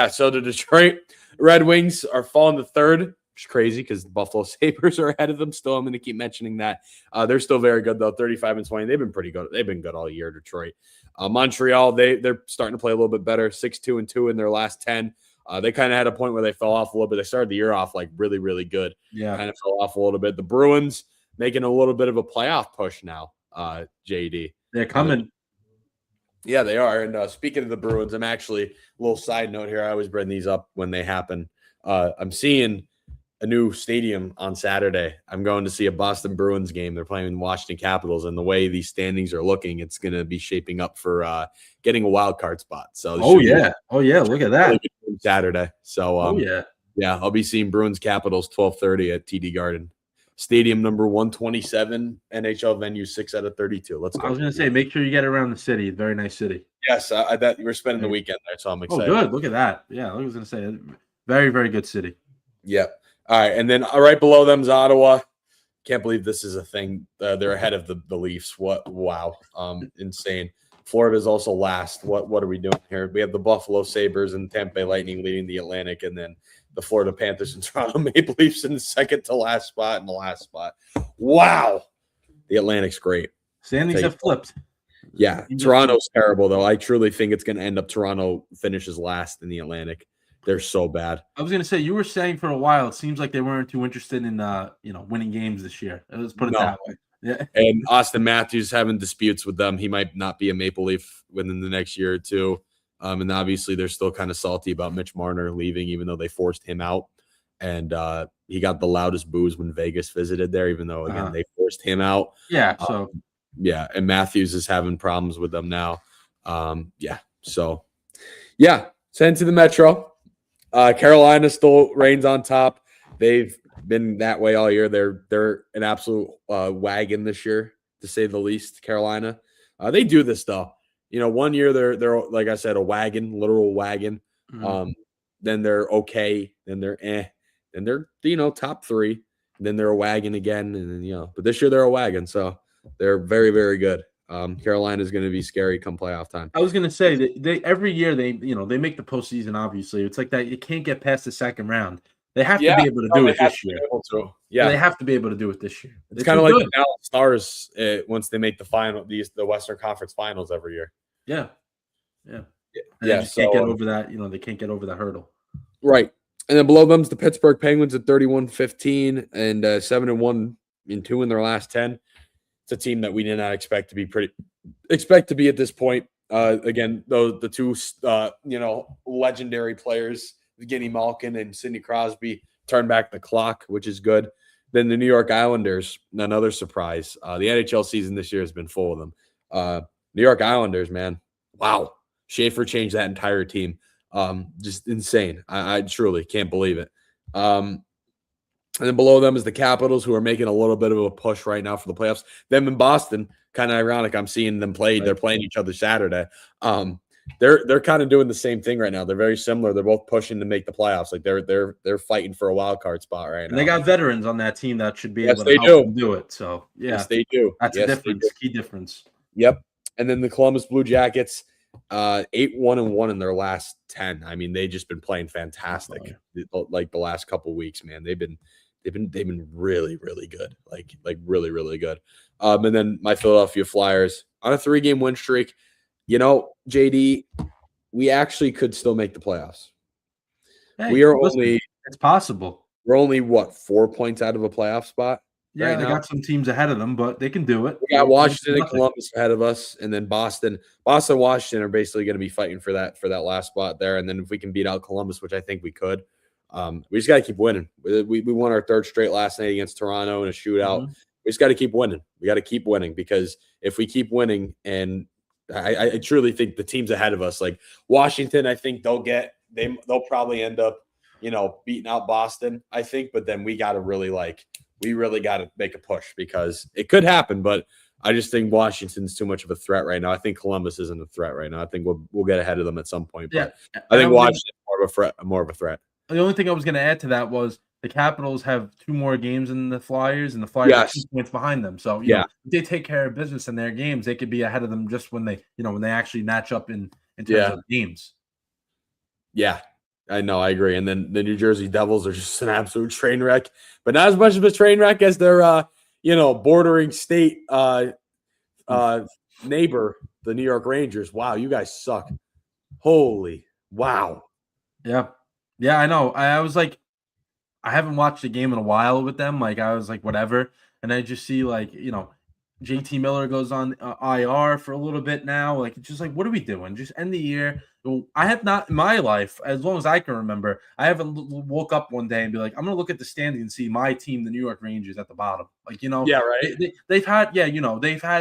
So the Detroit Red Wings are falling to 3rd, which is crazy because the Buffalo Sabres are ahead of them. Still, I'm gonna keep mentioning that. They're still very good though. 35-20. They've been pretty good. They've been good all year. Detroit, Montreal. They're starting to play a little bit better. 6-2-2 in their last 10. They kind of had a point where they fell off a little bit. They started the year off like really, really good. Yeah. Kind of fell off a little bit. The Bruins making a little bit of a playoff push now, JD. They're coming. Yeah, they are. And speaking of the Bruins, I'm actually, a little side note here. I always bring these up when they happen. I'm seeing a new stadium on Saturday. I'm going to see a Boston Bruins game. They're playing the Washington Capitals, and the way these standings are looking, it's going to be shaping up for getting a wild card spot. So, look at that Saturday. So, I'll be seeing Bruins Capitals 12:30 at TD Garden. Stadium number 127, NHL venue 6 out of 32. Let's go. I was going to say, make sure you get around the city. Very nice city. Yes, I bet we're spending the weekend there, so I'm excited. Oh, good. Look at that. Yeah, I was going to say, very, very good city. Yep. All right, and then right below them is Ottawa. Can't believe this is a thing. They're ahead of the Leafs. What? Wow, insane. Florida is also last. What are we doing here? We have the Buffalo Sabres and Tampa Bay Lightning leading the Atlantic, and then the Florida Panthers and Toronto Maple Leafs in the second to last spot and the last spot. Wow, the Atlantic's great. Standings have flipped. Yeah, Toronto's terrible though. I truly think it's going to end up Toronto finishes last in the Atlantic. They're so bad. I was going to say, you were saying for a while, it seems like they weren't too interested in, winning games this year. Let's put it that way. Yeah. And Austin Matthews having disputes with them. He might not be a Maple Leaf within the next year or two. And obviously they're still kind of salty about Mitch Marner leaving, even though they forced him out. And he got the loudest boos when Vegas visited there, even though, again, they forced him out. Yeah. And Matthews is having problems with them now. Send to the Metro. Carolina still reigns on top. They've been that way all year. They're an absolute wagon this year, to say the least. Carolina, they do this though. 1 year they're like I said, a wagon, literal wagon. Mm-hmm. Then they're okay. Then they're Then they're top 3. Then they're a wagon again, and then But this year they're a wagon, so they're very, very good. Carolina is going to be scary come playoff time. I was going to say that they every year they make the postseason. Obviously, it's like that. You can't get past the second round. They have to be able to do it this year. They have to be able to do it this year. It's kind of like the Dallas Stars once they make the Western Conference Finals every year. Yeah. They can't get over that. They can't get over that hurdle. Right. And then below them's the Pittsburgh Penguins at 31-15 and 7-1 in 2 in their last 10. It's a team that we did not expect to be at this point. Again, the two legendary players, Evgeny Malkin and Sidney Crosby, turn back the clock, which is good. Then the New York Islanders, another surprise. The NHL season this year has been full of them. New York Islanders, man, wow! Schaefer changed that entire team. Just insane. I truly can't believe it. And then below them is the Capitals, who are making a little bit of a push right now for the playoffs. Them in Boston, kind of ironic. I'm seeing them play. They're playing each other Saturday. They're kind of doing the same thing right now. They're very similar. They're both pushing to make the playoffs. Like they're fighting for a wild card spot right now. And they got veterans on that team that should be able to help them do it. So yes, they do. That's a difference. Key difference. Yep. And then the Columbus Blue Jackets, 8-1-1 in their last 10. I mean, they've just been playing fantastic. Like the last couple weeks, man. They've been really, really good. Like really, really good. And then my Philadelphia Flyers on a 3-game win streak. You know, JD, we actually could still make the playoffs. Hey, We are listen, it's possible. we're only what, 4 points out of a playoff spot? Yeah, Right they now? got some teams ahead of them, but they can do it. We got Washington and Columbus ahead of us, and then Boston, Washington are basically going to be fighting for that last spot there. And then if we can beat out Columbus, which I think we could, we just got to keep winning. We won our 3rd straight last night against Toronto in a shootout. Mm-hmm. We just got to keep winning. We got to keep winning, because if we keep winning, and I truly think the teams ahead of us, like Washington, I think they'll probably end up, beating out Boston, I think. But then we got to really got to make a push, because it could happen. But I just think Washington's too much of a threat right now. I think Columbus isn't a threat right now. I think we'll get ahead of them at some point. But yeah, I think Washington's more of a threat. The only thing I was going to add to that was the Capitals have 2 more games than the Flyers, and the Flyers are 2 points behind them. So if they take care of business in their games, they could be ahead of them just when they actually match up in terms of games. Yeah, I know, I agree. And then the New Jersey Devils are just an absolute train wreck, but not as much of a train wreck as their bordering state neighbor, the New York Rangers. Wow, you guys suck. Holy wow. Yeah. Yeah, I know. I was like, I haven't watched a game in a while with them. Like, I was like, whatever. And I just see, like, JT Miller goes on IR for a little bit now. Like, it's just like, what are we doing? Just end the year. I have not in my life, as long as I can remember, I haven't woke up one day and be like, I'm going to look at the standing and see my team, the New York Rangers, at the bottom. Like, yeah, right. They've had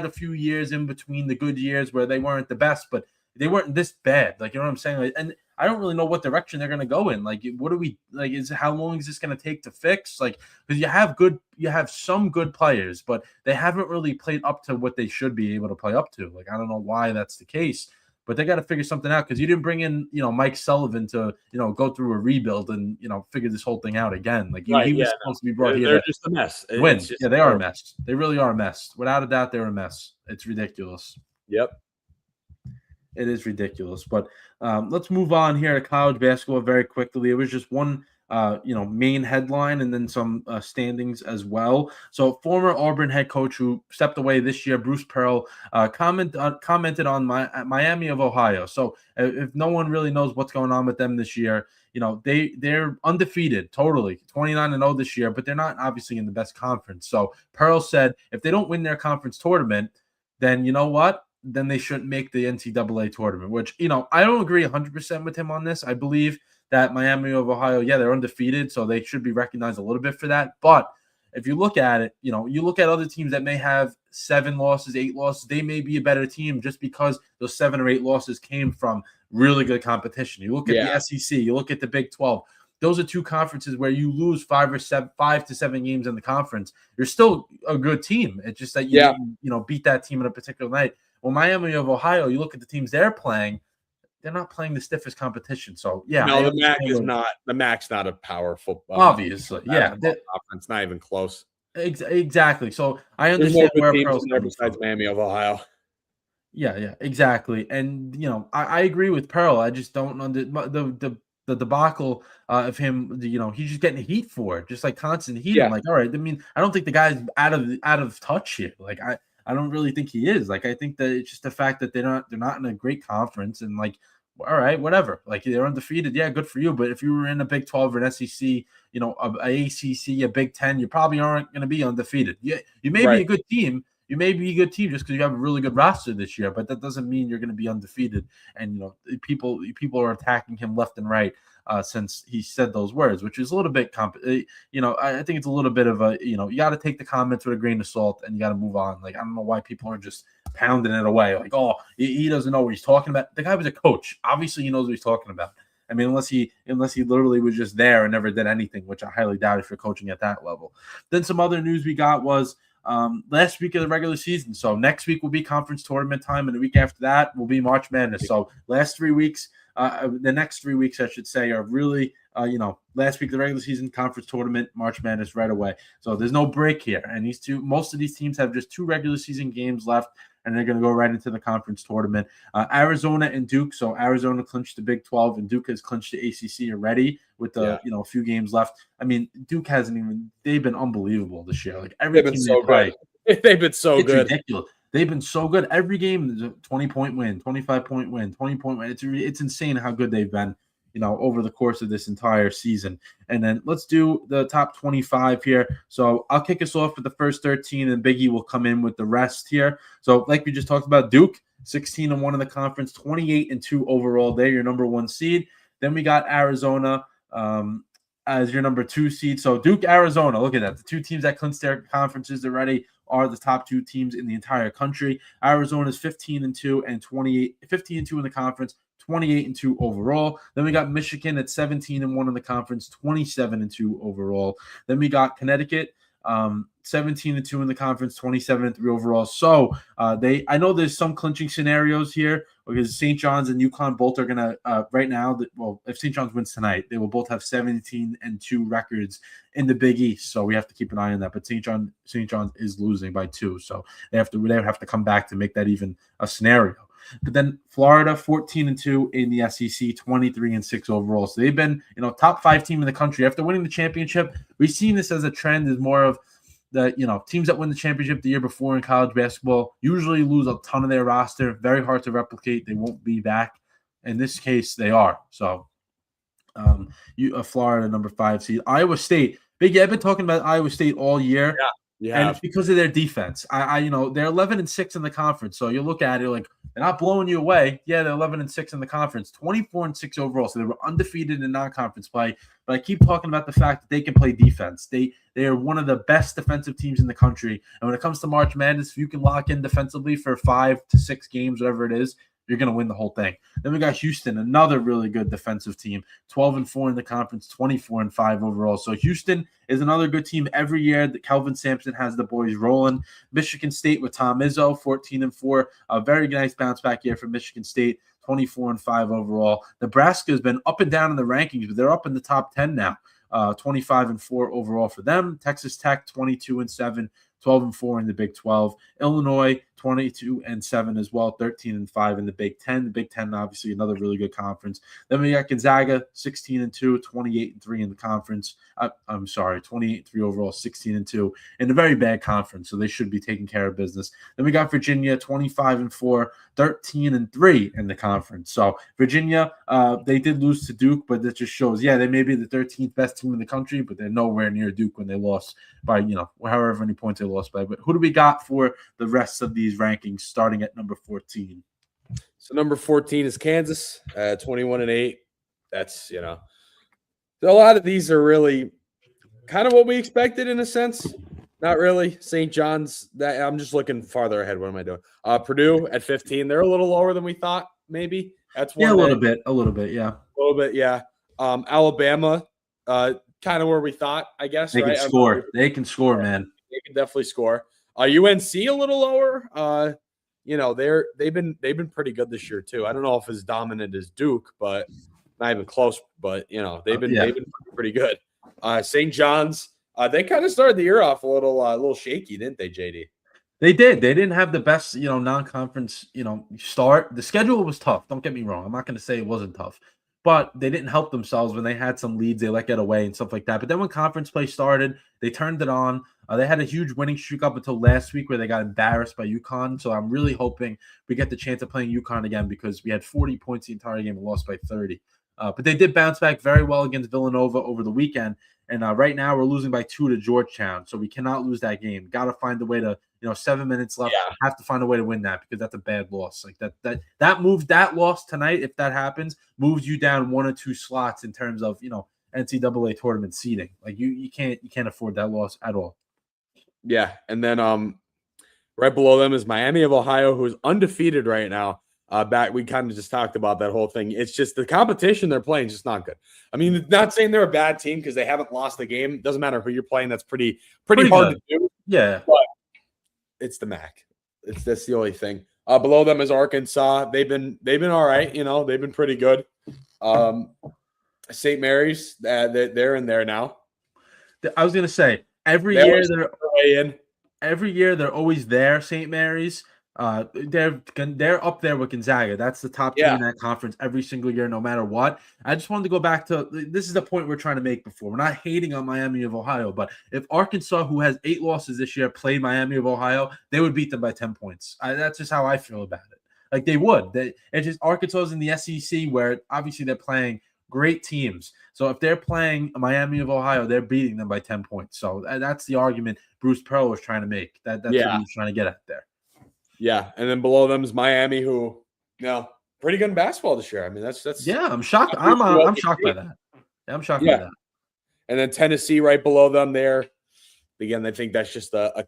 a few years in between the good years where they weren't the best, but they weren't this bad. Like, you know what I'm saying? Like, and I don't really know what direction they're going to go in. Like, what are we like? How long is this going to take to fix? Like, because you have some good players, but they haven't really played up to what they should be able to play up to. Like, I don't know why that's the case, but they got to figure something out, because you didn't bring in, Mike Sullivan to, go through a rebuild and, figure this whole thing out again. Like, he was supposed to be brought here. They're just a mess. Win. Yeah, they are a mess. They really are a mess. Without a doubt, they're a mess. It's ridiculous. Yep. It is ridiculous. But let's move on here to college basketball very quickly. It was just one, main headline and then some standings as well. So former Auburn head coach who stepped away this year, Bruce Pearl, commented on Miami of Ohio. So if no one really knows what's going on with them this year, they're undefeated, totally 29-0 this year, but they're not obviously in the best conference. So Pearl said if they don't win their conference tournament, then you know what? Then they shouldn't make the NCAA tournament, which, I don't agree 100% with him on this. I believe that Miami of Ohio, they're undefeated, so they should be recognized a little bit for that. But if you look at it, you look at other teams that may have 7 losses, 8 losses, they may be a better team just because those 7 or 8 losses came from really good competition. You look at the SEC, you look at the Big 12. Those are 2 conferences where you lose 5 to 7 games in the conference. You're still a good team. It's just that you didn't, beat that team in a particular night. Well, Miami of Ohio, you look at the teams they're playing, they're not playing the stiffest competition. So, no, the MAC's not a powerful. Obviously, It's not even close. Exactly. So I understand where Pearl's there besides Miami of Ohio. Yeah, exactly. And I agree with Pearl. I just don't know the debacle of him. He's just getting heat for it, just like constant heat. I'm like, all right. I mean, I don't think the guy's out of touch here. Like I don't really think he is. Like, I think that it's just the fact that they're not in a great conference, and like, all right, whatever. Like, they're undefeated. Yeah, good for you. But if you were in a Big 12 or an SEC, a ACC, a Big 10, you probably aren't going to be undefeated. Yeah, you may be a good team. You may be a good team just because you have a really good roster this year, but that doesn't mean you're going to be undefeated. And people are attacking him left and right since he said those words, which is a little bit I think it's a little bit of a you got to take the comments with a grain of salt and you got to move on. Like, I don't know why people are just pounding it away. Like, oh, he doesn't know what he's talking about. The guy was a coach. Obviously, he knows what he's talking about. I mean, unless he literally was just there and never did anything, which I highly doubt if you're coaching at that level. Then some other news we got was last week of the regular season. So next week will be conference tournament time, and the week after that will be March Madness. So last 3 weeks, the next 3 weeks, I should say, are really, last week of the regular season, conference tournament, March Madness right away. So there's no break here. And most of these teams have just 2 regular season games left, and they're going to go right into the conference tournament. Arizona and Duke. So Arizona clinched the Big 12, and Duke has clinched the ACC already with the a few games left. I mean, Duke hasn't even. They've been unbelievable this year. Like every team they play, they've been so it's good. ridiculous. They've been so good. Every game is a 20-point win, 25-point win, 20-point win. It's insane how good they've been, over the course of this entire season. And then let's do the top 25 here. So I'll kick us off with the first 13, and Biggie will come in with the rest here. So like we just talked about, Duke, 16-1 in the conference, 28-2 overall. They're your number 1 seed. Then we got Arizona as your number 2 seed. So Duke, Arizona, look at that. The 2 teams that clinched their conferences already are the top 2 teams in the entire country. Arizona's 15-2 and 15-2 in the conference, 28-2 overall. Then we got Michigan at 17-1 in the conference, 27-2 overall. Then we got Connecticut, 17-2 in the conference, 27-3 overall. So I know there's some clinching scenarios here because St. John's and UConn both are gonna right now. Well, if St. John's wins tonight, they will both have 17-2 records in the Big East. So we have to keep an eye on that. But St. John's is losing by 2, so they would have to come back to make that even a scenario. But then Florida, 14-2 in the SEC, 23-6 overall. So they've been, top 5 team in the country. After winning the championship, we've seen this as a trend, is more of the, teams that win the championship the year before in college basketball usually lose a ton of their roster. Very hard to replicate. They won't be back. In this case, they are. So Florida, number 5 seed. Iowa State. Biggie, I've been talking about Iowa State all year. Yeah. And it's because of their defense. They're 11-6 in the conference. So you look at it like they're not blowing you away. Yeah, they're 11-6 in the conference, 24-6 overall. So they were undefeated in non-conference play. But I keep talking about the fact that they can play defense. They are one of the best defensive teams in the country. And when it comes to March Madness, if you can lock in defensively for 5 to 6 games, whatever it is, you're going to win the whole thing. Then we got Houston, another really good defensive team, 12-4 in the conference, 24-5 overall. So Houston is another good team every year that Kelvin Sampson has the boys rolling. Michigan State with Tom Izzo, 14-4, a very nice bounce back year for Michigan State, 24-5 overall. Nebraska has been up and down in the rankings, but they're up in the top 10 now. 25-4 overall for them. Texas Tech, 22-7, 12-4 in the Big 12. Illinois, 22-7 as well, 13-5 in the Big 10. The Big 10, obviously, another really good conference. Then we got Gonzaga, 16-2, 28-3 in the conference. 28-3 overall, 16-2 in a very bad conference, so they should be taking care of business. Then we got Virginia, 25-4, 13-3 in the conference. So Virginia, they did lose to Duke, but that just shows, they may be the 13th best team in the country, but they're nowhere near Duke when they lost by, however many points they lost by. But who do we got for the rest of these rankings starting at number 14? So number 14 is Kansas, 21-8. That's, a lot of these are really kind of what we expected in a sense. Not really. St. John's, that I'm just looking farther ahead. What am I doing? Purdue at 15. They're a little lower than we thought, maybe. That's one. A little bit, yeah. A little bit, yeah. Alabama, kind of where we thought, I guess. They can score. They can score, man. They can definitely score. UNC a little lower. They've been pretty good this year too. I don't know if as dominant as Duke, but not even close. But they've been pretty good. St. John's, they kind of started the year off a little shaky, didn't they, JD? They did. They didn't have the best, non-conference, start. The schedule was tough. Don't get me wrong. I'm not going to say it wasn't tough, but they didn't help themselves when they had some leads. They let get away and stuff like that. But then when conference play started, they turned it on. They had a huge winning streak up until last week where they got embarrassed by UConn. So I'm really hoping we get the chance of playing UConn again because we had 40 points the entire game and lost by 30. But they did bounce back very well against Villanova over the weekend. And right now we're losing by 2 to Georgetown. So we cannot lose that game. Got to find a way to, 7 minutes left. Yeah. Have to find a way to win that because that's a bad loss. Like that loss tonight, if that happens, moves you down 1 or 2 slots in terms of, NCAA tournament seeding. Like you can't afford that loss at all. Yeah. And then right below them is Miami of Ohio, who's undefeated right now. We kind of just talked about that whole thing. It's just the competition they're playing is just not good. I mean, not saying they're a bad team because they haven't lost the game. Doesn't matter who you're playing. That's pretty hard to do. Yeah. But it's the MAC. That's the only thing. Below them is Arkansas. They've been all right. They've been pretty good. St. Mary's, they're in there now. I was gonna say every year they're always there. St. Mary's. They're up there with Gonzaga. That's the top team Yeah. in that conference every single year, no matter what. I just wanted to go back to this is the point we're trying to make before. We're not hating on Miami of Ohio, but if Arkansas, who has 8 losses this year, played Miami of Ohio, they would beat them by 10 points. That's just how I feel about it. Like they would. It's just Arkansas is in the SEC where obviously they're playing great teams. So if they're playing Miami of Ohio, they're beating them by 10 points. So that's the argument Bruce Pearl was trying to make. That's what he was trying to get at there. Yeah, and then below them is Miami, who, pretty good in basketball this year. I mean, that's yeah. I'm shocked. I'm shocked by that. Yeah, I'm shocked by that. And then Tennessee right below them there. Again, I think that's just a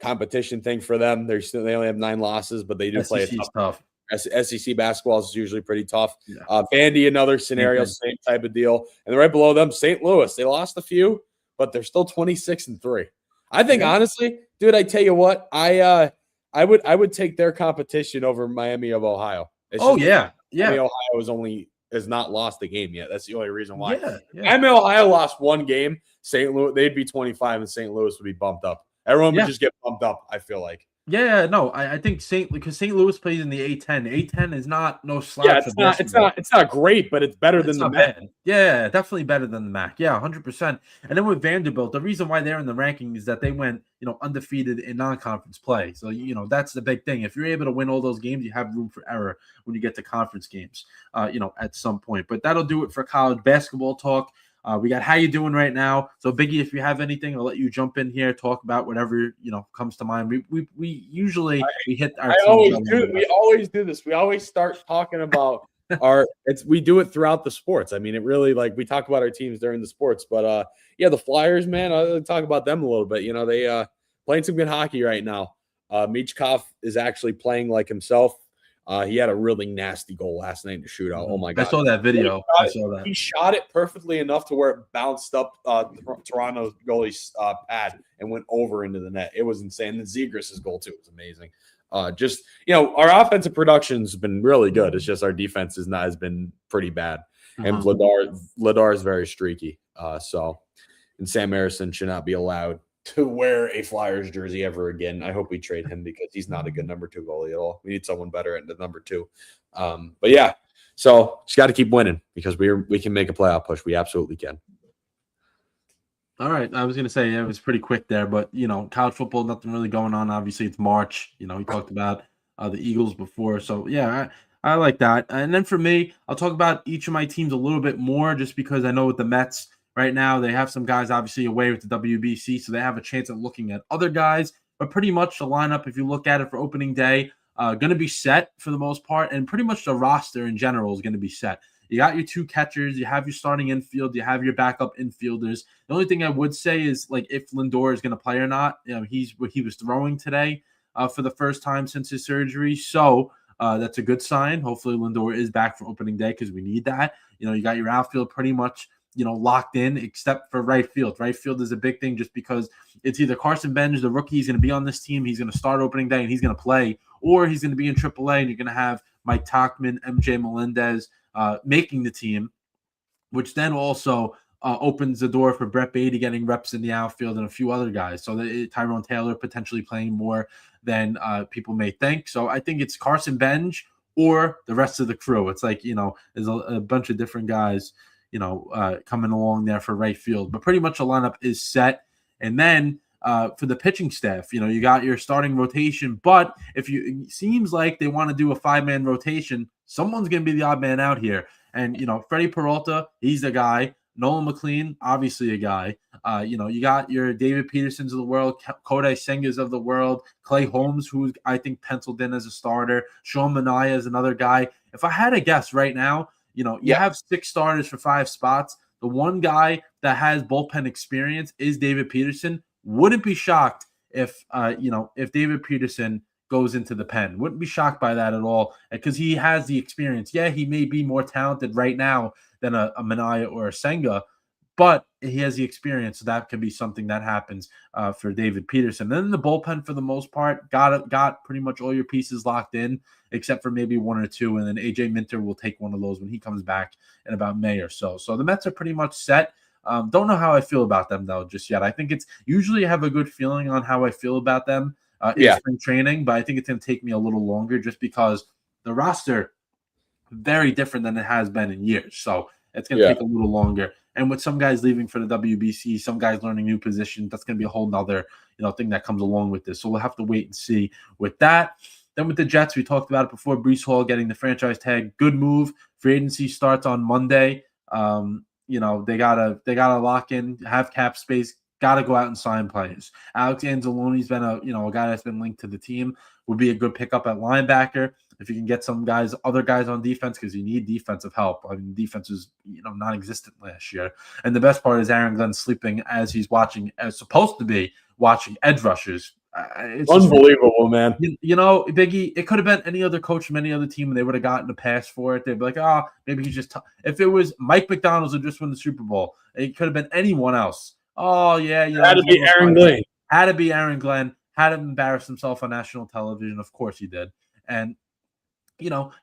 competition thing for them. They only have 9 losses, but they do play a tough. SEC basketball is usually pretty tough. Yeah. Vandy, another scenario, same type of deal. And then right below them, St. Louis. They lost a few, but they're still 26-3. I think honestly, dude, I tell you what, I would take their competition over Miami of Ohio. Miami Ohio has not lost a game yet. That's the only reason why. Miami Ohio lost 1 game. St. Louis, they'd be 25, and St. Louis would be bumped up. Everyone would just get bumped up, I feel like. I think St. Louis plays in the A10. A10 is not no slouch. Yeah, it's not great, but it's better than the MAC. Yeah, definitely better than the MAC. Yeah, 100%. And then with Vanderbilt, the reason why they're in the ranking is that they went, undefeated in non-conference play. So, that's the big thing. If you're able to win all those games, you have room for error when you get to conference games, at some point. But that'll do it for college basketball talk. We got how you doing right now. So Biggie, if you have anything, I'll let you jump in here, talk about whatever comes to mind. We usually hit our. We always do this. We always start talking about we do it throughout the sports. I mean, it really we talk about our teams during the sports, but the Flyers, man, I'll talk about them a little bit. They playing some good hockey right now. Michkov is actually playing like himself. He had a really nasty goal last night in the shootout. Oh my God. I saw that video. He shot it perfectly enough to where it bounced up Toronto's goalie's pad and went over into the net. It was insane. And Zegras' goal too was amazing. Our offensive production's been really good. It's just our defense has been pretty bad. And Vladar is very streaky. And Sam Harrison should not be allowed to wear a Flyers jersey ever again. I hope we trade him because he's not a good number 2 goalie at all. We need someone better at the number 2. So just got to keep winning because we can make a playoff push. We absolutely can. All right. I was going to say, it was pretty quick there, but, college football, nothing really going on. Obviously, it's March. We talked about the Eagles before. So, yeah, I like that. And then for me, I'll talk about each of my teams a little bit more just because I know with the Mets right now, they have some guys obviously away with the WBC, so they have a chance at looking at other guys. But pretty much the lineup, if you look at it for opening day, going to be set for the most part, and pretty much the roster in general is going to be set. You got your 2 catchers, you have your starting infield, you have your backup infielders. The only thing I would say is if Lindor is going to play or not. He was throwing today for the first time since his surgery, so that's a good sign. Hopefully Lindor is back for opening day because we need that. You got your outfield pretty much locked in, except for right field. Right field is a big thing just because it's either Carson Benj, the rookie, is going to be on this team. He's going to start opening day and he's going to play, or he's going to be in AAA and you're going to have Mike Tauchman, MJ Melendez making the team, which then also opens the door for Brett Beatty getting reps in the outfield and a few other guys. So Tyrone Taylor potentially playing more than people may think. So I think it's Carson Benj or the rest of the crew. It's there's a bunch of different guys coming along there for right field, but pretty much the lineup is set. And then for the pitching staff, you got your starting rotation, but it seems like they want to do a 5-man rotation, someone's going to be the odd man out here. And, Freddie Peralta, he's the guy. Nolan McLean, obviously a guy. You got your David Petersons of the world, Kodai Sengas of the world, Clay Holmes, who I think penciled in as a starter. Sean Manaea is another guy. If I had to guess right now, you have 6 starters for 5 spots. The one guy that has bullpen experience is David Peterson. Wouldn't be shocked if David Peterson goes into the pen. Wouldn't be shocked by that at all because he has the experience. Yeah, he may be more talented right now than a Manaea or a Senga, but he has the experience. So that could be something that happens for David Peterson. Then the bullpen, for the most part, got pretty much all your pieces locked in, except for maybe 1 or 2. And then AJ Minter will take one of those when he comes back in about May or so. So the Mets are pretty much set. Don't know how I feel about them, though, just yet. I think it's usually I have a good feeling on how I feel about them in spring training, but I think it's going to take me a little longer just because the roster very different than it has been in years. So it's going to take a little longer. And with some guys leaving for the WBC, some guys learning new positions, that's going to be a whole nother, thing that comes along with this. So we'll have to wait and see with that. Then with the Jets, we talked about it before. Breece Hall getting the franchise tag, good move. Free agency starts on Monday. They gotta lock in, have cap space, gotta go out and sign players. Alex Anzalone's been a guy that's been linked to the team. Would be a good pickup at linebacker if you can get some guys, other guys on defense, because you need defensive help. I mean, defense was non-existent last year. And the best part is Aaron Glenn sleeping as he's watching, as supposed to be watching edge rushers. It's unbelievable, man. Biggie, it could have been any other coach from any other team, and they would have gotten a pass for it. They'd be like, maybe he's just if it was Mike McDonald's who just won the Super Bowl, it could have been anyone else. Oh, yeah. Had to be Aaron Glenn. Had to be Aaron Glenn. Had to embarrass himself on national television. Of course he did. And,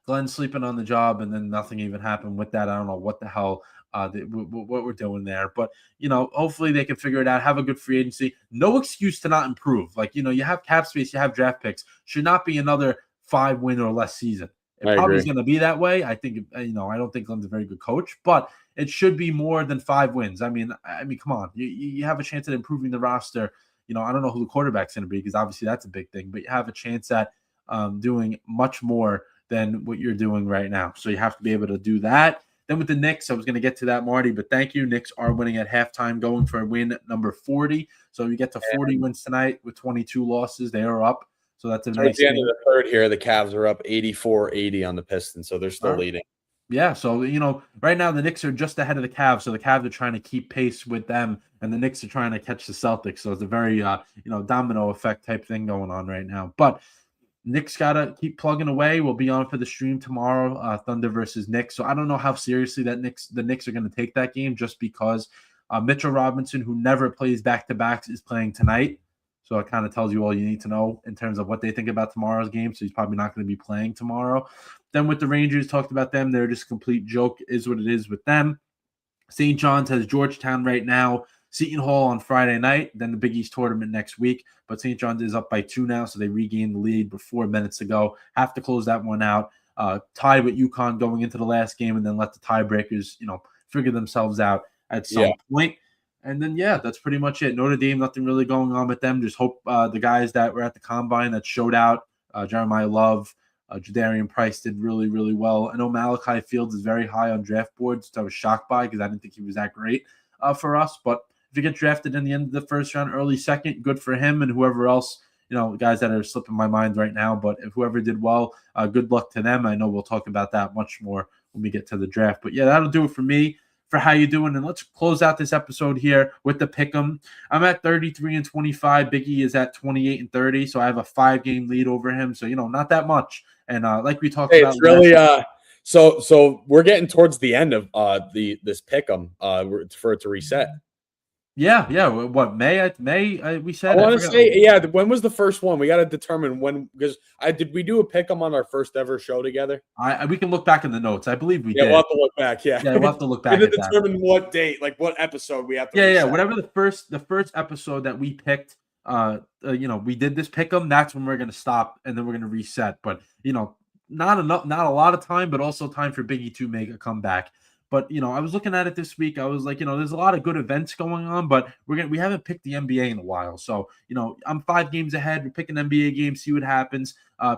Glenn sleeping on the job, and then nothing even happened with that. I don't know what the hell what we're doing there. But, hopefully they can figure it out, have a good free agency. No excuse to not improve. Like, you have cap space, you have draft picks. Should not be another 5-win or less season. It probably is going to be that way. I think, I don't think Glenn's a very good coach, but it should be more than 5 wins. I mean, come on. You have a chance at improving the roster. I don't know who the quarterback's going to be because obviously that's a big thing, but you have a chance at doing much more than what you're doing right now. So you have to be able to do that. Then with the Knicks, I was going to get to that, Marty, but thank you. Knicks are winning at halftime, going for a win number 40. So you get to 40 wins tonight with 22 losses. They are up. So that's a nice thing. At the end of the third here, the Cavs are up 84-80 on the Pistons, so they're still leading. Yeah, so, right now the Knicks are just ahead of the Cavs, so the Cavs are trying to keep pace with them, and the Knicks are trying to catch the Celtics. So it's a very, domino effect type thing going on right now. But Knicks got to keep plugging away. We'll be on for the stream tomorrow, Thunder versus Knicks. So I don't know how seriously the Knicks are going to take that game just because Mitchell Robinson, who never plays back-to-backs, is playing tonight. So it kind of tells you all you need to know in terms of what they think about tomorrow's game. So he's probably not going to be playing tomorrow. Then with the Rangers, talked about them. They're just a complete joke, is what it is with them. St. John's has Georgetown right now. Seton Hall on Friday night. Then the Big East tournament next week. But St. John's is up by 2 now, so they regained the lead before minutes ago. Have to close that one out. Tied with UConn going into the last game, and then let the tiebreakers, figure themselves out at some point. And then, that's pretty much it. Notre Dame, nothing really going on with them. Just hope the guys that were at the Combine that showed out, Jeremiah Love, Jadarian Price did really, really well. I know Malachi Fields is very high on draft boards, which I was shocked by because I didn't think he was that great for us. But if you get drafted in the end of the first round, early second, good for him and whoever else, guys that are slipping my mind right now. But if whoever did well, good luck to them. I know we'll talk about that much more when we get to the draft. But, that'll do it for me. For how you doing, and let's close out this episode here with the pick'em. I'm at 33-25. Biggie is at 28-30, so I have a 5-game lead over him. So not that much. And like we talked about, it's really so we're getting towards the end of this pick'em for it to reset. Yeah. What May we said? I want to say when was the first one? We got to determine when, because did we do a pick'em on our first ever show together? We can look back in the notes. I believe we did. We'll have to look back. Yeah, we'll have to look back. To determine what date, like what episode we have to. Yeah. Whatever the first episode that we picked. We did this pick'em. That's when we're gonna stop, and then we're gonna reset. But not a lot of time, but also time for Biggie to make a comeback. But, I was looking at it this week. I was like, there's a lot of good events going on, but we haven't picked the NBA in a while. So, I'm 5 games ahead. We're picking NBA games, see what happens.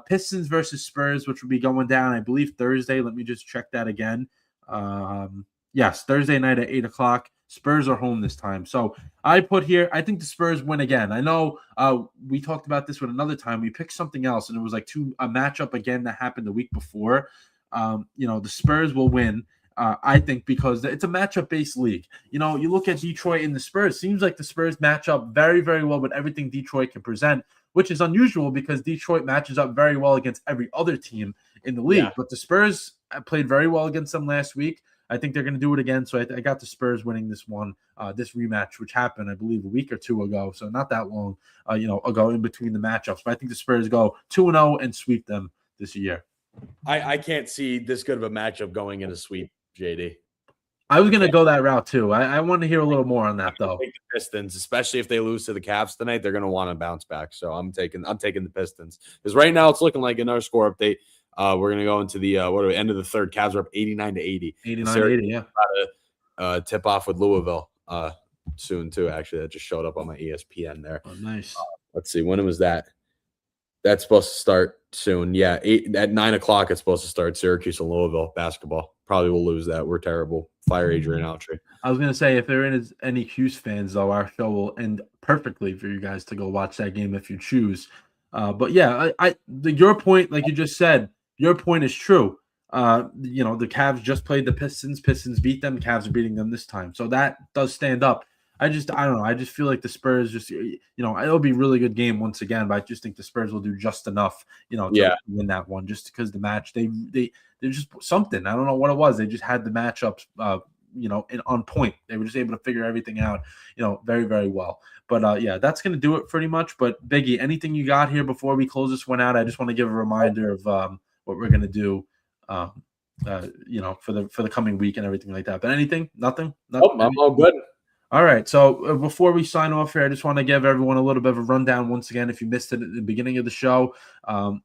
Pistons versus Spurs, which will be going down, I believe, Thursday. Let me just check that again. Yes, Thursday night at 8 o'clock. Spurs are home this time. So I put here, I think the Spurs win again. I know we talked about this with another time. We picked something else, and it was like a matchup again that happened the week before. The Spurs will win. I think because it's a matchup-based league. You look at Detroit and the Spurs. Seems like the Spurs match up very, very well with everything Detroit can present, which is unusual because Detroit matches up very well against every other team in the league. Yeah. But the Spurs played very well against them last week. I think they're going to do it again. So I got the Spurs winning this one, this rematch, which happened, I believe, a week or 2 ago. So not that long, ago in between the matchups. But I think the Spurs go 2-0 and sweep them this year. I can't see this good of a matchup going in a sweep, JD. I was gonna go that route too. I want to hear a little more on that though. Take the Pistons, especially if they lose to the Cavs tonight, they're gonna want to bounce back. So I'm taking the Pistons because right now it's looking like in our score update, we're gonna go into the end of the third. Cavs are up 89-80. 89-80, yeah. Tip off with Louisville soon too. Actually, that just showed up on my ESPN there. Oh, nice. Let's see, when was that? That's supposed to start soon. Yeah, at 9 o'clock. It's supposed to start. Syracuse and Louisville basketball. Probably will lose that. We're terrible. Fire Adrian Autry. I was gonna say if there is any Hughes fans though, our show will end perfectly for you guys to go watch that game if you choose. But yeah, your point, like you just said, your point is true. The Cavs just played the Pistons. Pistons beat them. Cavs are beating them this time, so that does stand up. I don't know. I just feel like the Spurs it'll be a really good game once again, but I just think the Spurs will do just enough, to win that one just because the match they're just something. I don't know what it was. They just had the matchups, on point. They were just able to figure everything out, very, very well. But yeah, that's going to do it pretty much. But Biggie, anything you got here before we close this one out? I just want to give a reminder of what we're going to do, for the coming week and everything like that. But anything? Nothing? Oh, I'm all good. All right. So before we sign off here, I just want to give everyone a little bit of a rundown once again. If you missed it at the beginning of the show,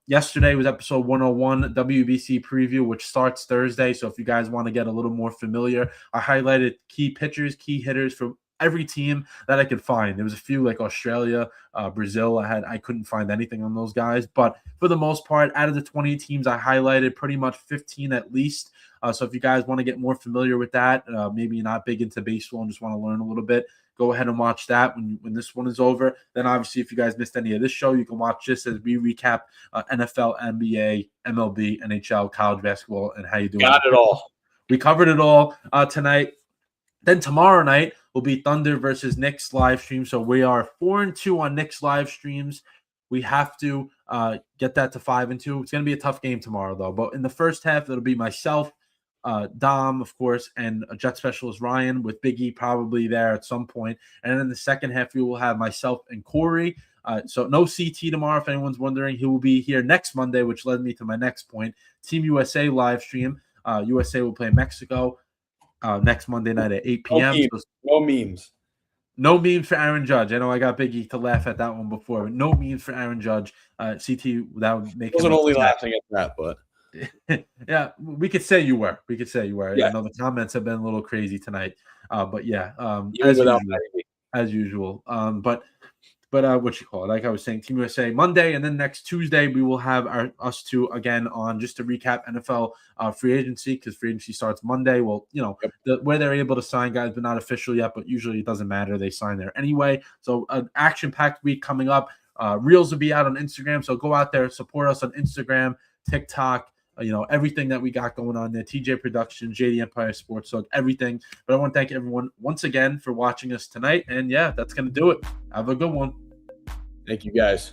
yesterday was episode 101 WBC preview, which starts Thursday. So if you guys want to get a little more familiar, I highlighted key pitchers, key hitters for every team that I could find. There was a few like Australia, Brazil. I couldn't find anything on those guys, but for the most part, out of the 20 teams I highlighted, pretty much 15 at least. So if you guys want to get more familiar with that, maybe you're not big into baseball and just want to learn a little bit, go ahead and watch that when this one is over. Then obviously, if you guys missed any of this show, you can watch this as we recap NFL, NBA, MLB, NHL, college basketball, and how you doing. Got it all. We covered it all tonight. Then tomorrow night will be Thunder versus Knicks live stream. So we are 4-2 on Knicks live streams. We have to get that to 5-2. It's going to be a tough game tomorrow, though. But in the first half, it'll be myself, Dom, of course, and Jet Specialist Ryan with Biggie probably there at some point. And then in the second half, we will have myself and Corey. So no CT tomorrow, if anyone's wondering. He will be here next Monday, which led me to my next point. Team USA live stream. USA will play Mexico next Monday night at 8 p.m. No memes. No memes for Aaron Judge. I know I got Biggie to laugh at that one before, but no memes for Aaron Judge. CT, that would make I wasn't only laughing at that, but yeah, we could say you were. Yeah. I know the comments have been a little crazy tonight, but yeah, as usual. But what you call it? Like I was saying, Team USA Monday, and then next Tuesday we will have us two again on just to recap NFL free agency, because free agency starts Monday. Well, where they're able to sign guys, but not official yet. But usually it doesn't matter; they sign there anyway. So an action-packed week coming up. Reels will be out on Instagram, so go out there, support us on Instagram, TikTok. Everything that we got going on there, TJ Productions, JD Empire Sports, so everything. But I want to thank everyone once again for watching us tonight. And yeah, that's going to do it. Have a good one. Thank you, guys.